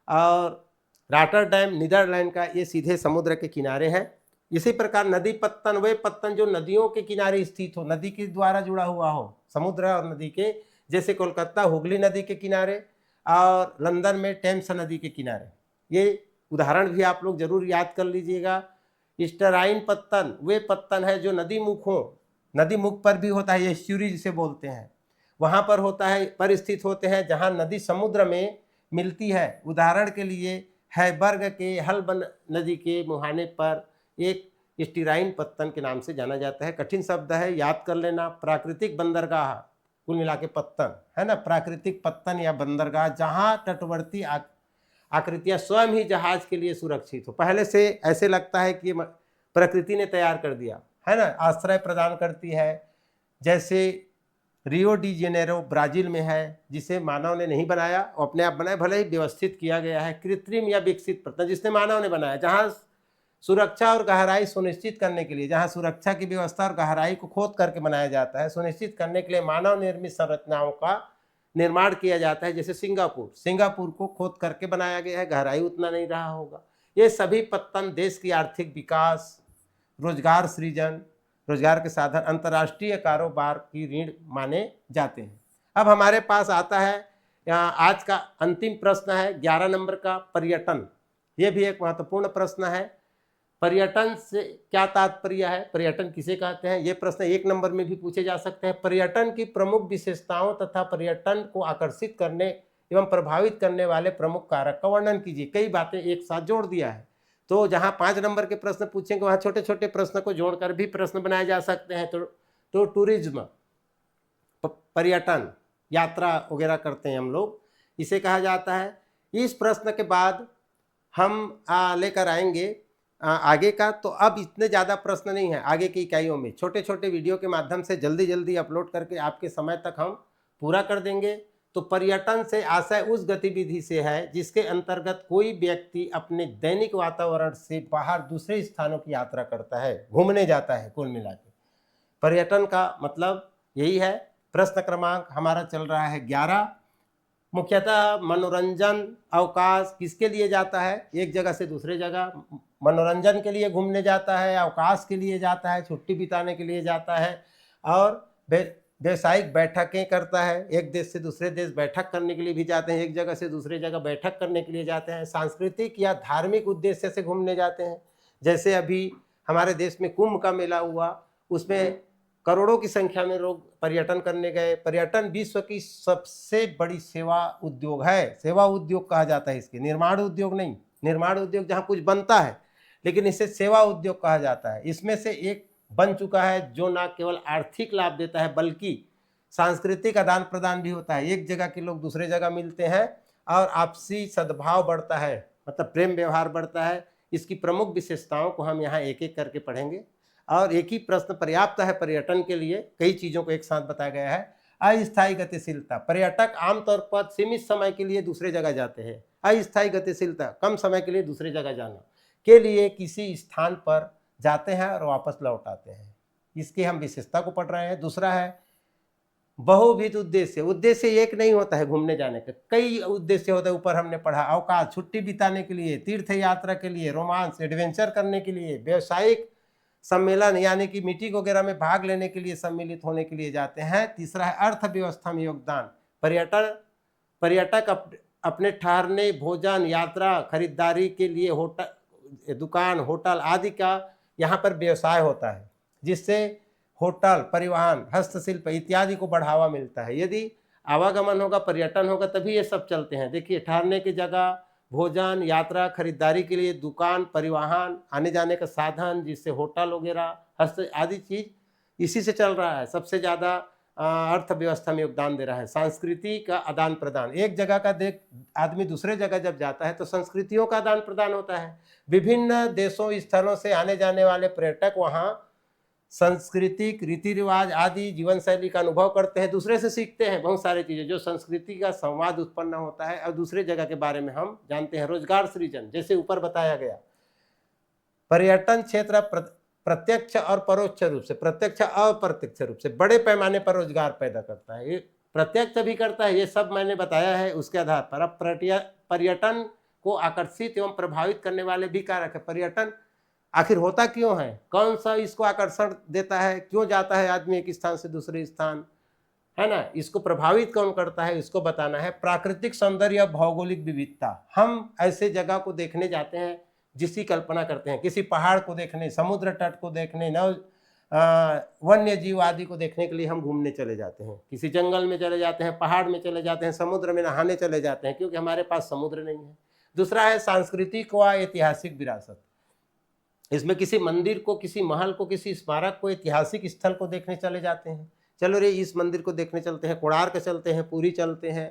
और रॉटरडैम नीदरलैंड का, ये सीधे समुद्र के किनारे हैं। इसी प्रकार नदी पत्तन, वे पत्तन जो नदियों के किनारे स्थित हो, नदी के द्वारा जुड़ा हुआ हो, समुद्र और नदी के, जैसे कोलकाता हुगली नदी के किनारे और लंदन में टेम्स नदी के किनारे। ये उदाहरण भी आप लोग जरूर याद कर लीजिएगा। स्टराइन पत्तन, वे पत्तन है जो नदी मुख हो, नदी मुख पर भी होता है, एस्चुरी जिसे बोलते हैं, वहाँ पर होता है, पर स्थित होते हैं जहाँ नदी समुद्र में मिलती है। उदाहरण के लिए हैबर्ग के हल्बन नदी के मुहाने पर एक स्टीराइन पत्तन के नाम से जाना जाता है। कठिन शब्द है, याद कर लेना। प्राकृतिक बंदरगाह, कुल मिला के पत्तन है ना, प्राकृतिक पत्तन या बंदरगाह, जहाँ तटवर्ती आकृतियां स्वयं ही जहाज के लिए सुरक्षित हो। पहले से ऐसे लगता है कि प्रकृति ने तैयार कर दिया है ना, आश्रय प्रदान करती है। जैसे रियो डी जेनेरो ब्राजील में है, जिसे मानव ने नहीं बनाया, अपने आप बनाया, भले ही व्यवस्थित किया गया है। कृत्रिम या विकसित पत्तन जिसने मानव ने बनाया, जहाँ सुरक्षा और गहराई सुनिश्चित करने के लिए, जहाँ सुरक्षा की व्यवस्था और गहराई को खोद करके बनाया जाता है, सुनिश्चित करने के लिए मानव निर्मित संरचनाओं का निर्माण किया जाता है। जैसे सिंगापुर को खोद करके बनाया गया है, गहराई उतना नहीं रहा होगा। ये सभी पत्तन देश की आर्थिक विकास, रोजगार सृजन, रोजगार के साधन, अंतर्राष्ट्रीय कारोबार की रीढ़ माने जाते हैं। अब हमारे पास आता है यहाँ आज का अंतिम प्रश्न है 11 नंबर का, पर्यटन। ये भी एक महत्वपूर्ण प्रश्न है। पर्यटन से क्या तात्पर्य है, पर्यटन किसे कहते हैं, ये प्रश्न 1 नंबर में भी पूछे जा सकते हैं। पर्यटन की प्रमुख विशेषताओं तथा पर्यटन को आकर्षित करने एवं प्रभावित करने वाले प्रमुख कारक का वर्णन कीजिए। कई बातें एक साथ जोड़ दिया है, तो जहां 5 नंबर के प्रश्न पूछेंगे वहां छोटे छोटे प्रश्न को जोड़कर भी प्रश्न बनाए जा सकते हैं। तो तो टूरिज्म, पर्यटन, यात्रा वगैरह करते हैं हम लोग, इसे कहा जाता है। इस प्रश्न के बाद हम लेकर आएंगे आगे का। तो अब इतने ज़्यादा प्रश्न नहीं है, आगे की इकाइयों में छोटे छोटे वीडियो के माध्यम से जल्दी जल्दी अपलोड करके आपके समय तक हम पूरा कर देंगे। तो पर्यटन से आशय उस गतिविधि से है जिसके अंतर्गत कोई व्यक्ति अपने दैनिक वातावरण से बाहर दूसरे स्थानों की यात्रा करता है, घूमने जाता है। कुल मिला के पर्यटन का मतलब यही है। प्रश्न क्रमांक हमारा चल रहा है 11। मुख्यतः मनोरंजन अवकाश किसके लिए जाता है? एक जगह से दूसरे जगह मनोरंजन के लिए घूमने जाता है, अवकाश के लिए जाता है, छुट्टी बिताने के लिए जाता है, और व्यावसायिक बैठकें करता है। एक देश से दूसरे देश बैठक करने के लिए भी जाते हैं, एक जगह से दूसरे जगह बैठक करने के लिए जाते हैं। सांस्कृतिक या धार्मिक उद्देश्य से घूमने जाते हैं, जैसे अभी हमारे देश में कुंभ का मेला हुआ, उसमें करोड़ों की संख्या में लोग पर्यटन करने गए। पर्यटन विश्व की सबसे बड़ी सेवा उद्योग है, सेवा उद्योग कहा जाता है इसके, निर्माण उद्योग नहीं। निर्माण उद्योग जहाँ कुछ बनता है, लेकिन इसे सेवा उद्योग कहा जाता है। इसमें से एक बन चुका है जो न केवल आर्थिक लाभ देता है बल्कि सांस्कृतिक आदान प्रदान भी होता है। एक जगह के लोग दूसरे जगह मिलते हैं और आपसी सद्भाव बढ़ता है, मतलब प्रेम व्यवहार बढ़ता है। इसकी प्रमुख विशेषताओं को हम यहाँ एक एक करके पढ़ेंगे, और एक ही प्रश्न पर्याप्त है पर्यटन के लिए। कई चीज़ों को एक साथ बताया गया है। अस्थायी गतिशीलता, पर्यटक आमतौर पर सीमित समय के लिए दूसरे जगह जाते हैं। अस्थायी गतिशीलता, कम समय के लिए दूसरे जगह जाना के लिए किसी स्थान पर जाते हैं और वापस लौट आते हैं। इसकी हम विशेषता को पढ़ रहे हैं। दूसरा है बहुविध उद्देश्य। उद्देश्य एक नहीं होता है घूमने जाने का, कई उद्देश्य होते हैं। ऊपर हमने पढ़ा अवकाश, छुट्टी बिताने के लिए, तीर्थ यात्रा के लिए, रोमांस एडवेंचर करने के लिए, व्यवसायिक सम्मेलन यानी कि मीटिंग वगैरह में भाग लेने के लिए, सम्मिलित होने के लिए जाते हैं। तीसरा है अर्थव्यवस्था में योगदान। पर्यटक अपने ठहरने, भोजन, यात्रा, खरीदारी के लिए होटल, दुकान, होटल आदि का यहाँ पर व्यवसाय होता है, जिससे होटल, परिवहन, हस्तशिल्प इत्यादि को बढ़ावा मिलता है। यदि आवागमन होगा, पर्यटन होगा, तभी ये सब चलते हैं। देखिए, ठहरने की जगह, भोजन, यात्रा, खरीदारी के लिए दुकान, परिवहन, आने जाने का साधन, जिससे होटल वगैरह, हस्त आदि चीज इसी से चल रहा है। सबसे ज़्यादा अर्थव्यवस्था में योगदान दे रहा है। संस्कृति का आदान प्रदान, एक जगह का आदमी दूसरे जगह जब जाता है तो संस्कृतियों का आदान प्रदान होता है। विभिन्न देशों, स्थलों से आने जाने वाले पर्यटक वहाँ सांस्कृतिक रीति रिवाज आदि जीवन शैली का अनुभव करते हैं, दूसरे से सीखते हैं बहुत सारी चीज़ें, जो संस्कृति का संवाद उत्पन्न होता है और दूसरे जगह के बारे में हम जानते हैं। रोजगार सृजन, जैसे ऊपर बताया गया, पर्यटन क्षेत्र प्रत्यक्ष और परोक्ष रूप से, प्रत्यक्ष और अप्रत्यक्ष रूप से बड़े पैमाने पर रोजगार पैदा करता है। ये प्रत्यक्ष भी करता है, ये सब मैंने बताया है उसके आधार पर। अब पर्यटन को आकर्षित एवं प्रभावित करने वाले भी कारक है। पर्यटन आखिर होता क्यों है, कौन सा इसको आकर्षण देता है, क्यों जाता है आदमी एक स्थान से दूसरे स्थान, है ना, इसको प्रभावित कौन करता है, इसको बताना है। प्राकृतिक सौंदर्य, भौगोलिक विविधता, हम ऐसे जगह को देखने जाते हैं जिसकी कल्पना करते हैं, किसी पहाड़ को देखने, समुद्र तट को देखने, वन्य जीव आदि को देखने के लिए हम घूमने चले जाते हैं। किसी जंगल में चले जाते हैं, पहाड़ में चले जाते हैं, समुद्र में नहाने चले जाते हैं, क्योंकि हमारे पास समुद्र नहीं है। दूसरा है सांस्कृतिक व ऐतिहासिक विरासत। इसमें किसी मंदिर को, किसी महल को, किसी स्मारक को, ऐतिहासिक स्थल को देखने चले जाते हैं। चलो रे इस मंदिर को देखने चलते हैं, कोणार्क चलते हैं, पुरी चलते हैं।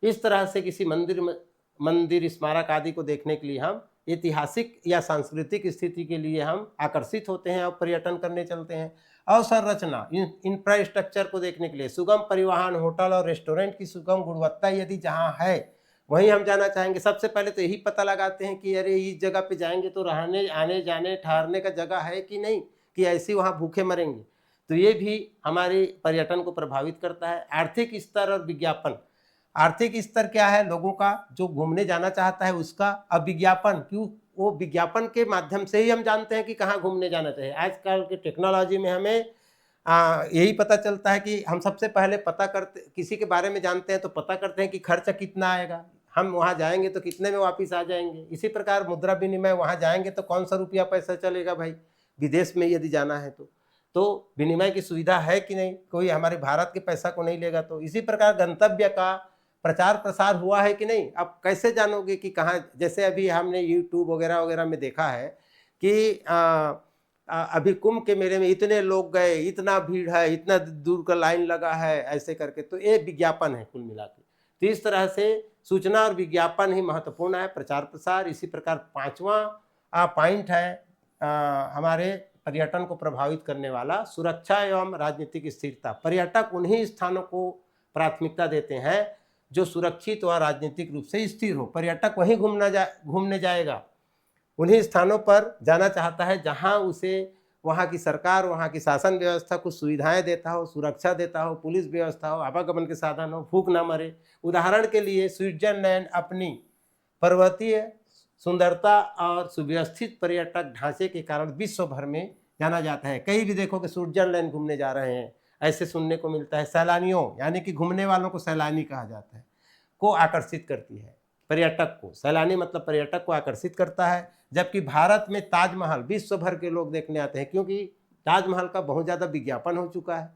इस तरह से किसी मंदिर स्मारक आदि को देखने के लिए हम ऐतिहासिक या सांस्कृतिक स्थिति के लिए हम आकर्षित होते हैं और पर्यटन करने चलते हैं। अवसंरचना, इंफ्रास्ट्रक्चर को देखने के लिए, सुगम परिवहन, होटल और रेस्टोरेंट की सुगम गुणवत्ता यदि जहाँ है वहीं हम जाना चाहेंगे। सबसे पहले तो यही पता लगाते हैं कि अरे इस जगह पे जाएंगे तो रहने, आने जाने, ठहरने का जगह है कि नहीं, कि ऐसे वहाँ भूखे मरेंगे। तो ये भी हमारे पर्यटन को प्रभावित करता है। आर्थिक स्तर और विज्ञापन, आर्थिक स्तर क्या है लोगों का, जो घूमने जाना चाहता है उसका। अब विज्ञापन, क्यों, वो विज्ञापन के माध्यम से ही हम जानते हैं कि कहाँ घूमने जाना चाहिए। आजकल की टेक्नोलॉजी में हमें यही पता चलता है कि हम सबसे पहले पता करते, किसी के बारे में जानते हैं तो पता करते हैं कि खर्च कितना आएगा, हम वहाँ जाएंगे तो कितने में वापस आ जाएंगे। इसी प्रकार मुद्रा विनिमय, वहाँ जाएंगे तो कौन सा रुपया पैसा चलेगा भाई, विदेश में यदि जाना है तो विनिमय की सुविधा है कि नहीं, कोई हमारे भारत के पैसा को नहीं लेगा। तो इसी प्रकार गंतव्य का प्रचार प्रसार हुआ है कि नहीं। अब कैसे जानोगे कि कहाँ, जैसे अभी हमने यूट्यूब वगैरह वगैरह में देखा है कि अभी कुंभ के मेले में इतने लोग गए, इतना भीड़ है, इतना दूर का लाइन लगा है, ऐसे करके। तो ये विज्ञापन है कुल मिला के। तो इस तरह से सूचना और विज्ञापन ही महत्वपूर्ण है, प्रचार प्रसार। इसी प्रकार पांचवा पॉइंट है हमारे पर्यटन को प्रभावित करने वाला, सुरक्षा एवं राजनीतिक स्थिरता। पर्यटक उन्हीं स्थानों को प्राथमिकता देते हैं जो सुरक्षित व राजनीतिक रूप से स्थिर हो। पर्यटक वहीं घूमने जाएगा, उन्हीं स्थानों पर जाना चाहता है जहां उसे वहां की सरकार, वहां की शासन व्यवस्था कुछ सुविधाएं देता हो, सुरक्षा देता हो, पुलिस व्यवस्था हो, आवागमन के साधन हो, भूख ना मरे। उदाहरण के लिए स्विट्जरलैंड अपनी पर्वतीय सुंदरता और सुव्यवस्थित पर्यटक ढांचे के कारण विश्व भर में जाना जाता है। कहीं भी देखो कि स्विट्जरलैंड घूमने जा रहे हैं, ऐसे सुनने को मिलता है। सैलानियों यानी कि घूमने वालों को सैलानी कहा जाता है, को आकर्षित करती है। पर्यटक को सैलानी मतलब पर्यटक को आकर्षित करता है। जबकि भारत में ताजमहल विश्व भर के लोग देखने आते हैं, क्योंकि ताजमहल का बहुत ज़्यादा विज्ञापन हो चुका है,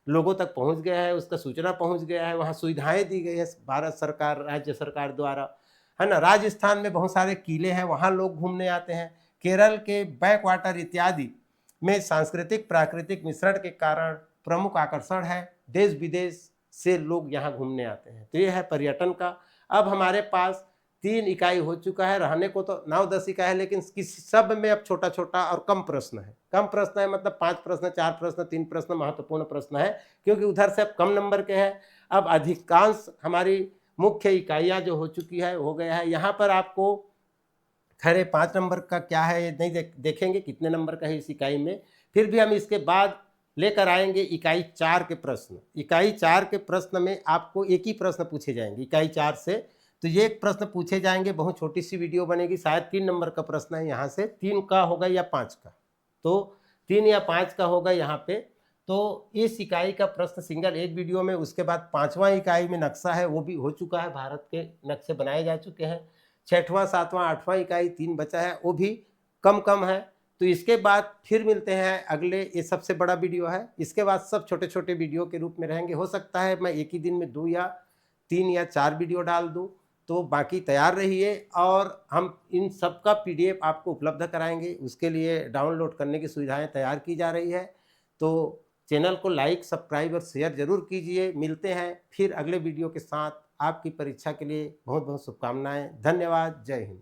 लोगों तक पहुंच गया है, उसका सूचना पहुंच गया है, वहाँ सुविधाएं दी गई है भारत सरकार, राज्य सरकार द्वारा, है ना। राजस्थान में बहुत सारे किले हैं, वहाँ लोग घूमने आते हैं। केरल के बैक वाटर इत्यादि में सांस्कृतिक प्राकृतिक मिश्रण के कारण प्रमुख आकर्षण है, देश विदेश से लोग यहाँ घूमने आते हैं। तो ये है पर्यटन का। अब हमारे पास 3 इकाई हो चुका है, रहने को तो 9-10 इकाई है, लेकिन किसी सब में अब छोटा छोटा और कम प्रश्न है। कम प्रश्न है मतलब 5 प्रश्न, 4 प्रश्न, 3 प्रश्न महत्वपूर्ण प्रश्न है, क्योंकि उधर से अब कम नंबर के हैं। अब अधिकांश हमारी मुख्य इकाइयाँ जो हो चुकी है, हो गया है। यहाँ पर आपको खैर 5 नंबर का क्या है ये नहीं देखेंगे कितने नंबर का है इस इकाई में, फिर भी हम इसके बाद लेकर आएंगे इकाई 4 के प्रश्न। इकाई 4 के प्रश्न में आपको एक ही प्रश्न पूछे जाएंगे इकाई 4 से। तो ये एक प्रश्न पूछे जाएंगे, बहुत छोटी सी वीडियो बनेगी, शायद 3 नंबर का प्रश्न है, यहाँ से 3 का होगा या 5 का, तो 3 या 5 का होगा यहाँ पे। तो इस इकाई का प्रश्न सिंगल एक वीडियो में। उसके बाद 5वां इकाई में नक्शा है, वो भी हो चुका है, भारत के नक्शे बनाए जा चुके हैं। 6वां 7वां 8वां इकाई 3 बचा है, वो भी कम है। तो इसके बाद फिर मिलते हैं अगले, ये सबसे बड़ा वीडियो है, इसके बाद सब छोटे छोटे वीडियो के रूप में रहेंगे। हो सकता है मैं एक ही दिन में 2 या 3 या 4 वीडियो डाल दूं, तो बाकी तैयार रहिए। और हम इन सब का PDF आपको उपलब्ध कराएंगे, उसके लिए डाउनलोड करने की सुविधाएं तैयार की जा रही है। तो चैनल को लाइक, सब्सक्राइब और शेयर जरूर कीजिए। मिलते हैं फिर अगले वीडियो के साथ। आपकी परीक्षा के लिए बहुत बहुत शुभकामनाएं। धन्यवाद। जय हिंद।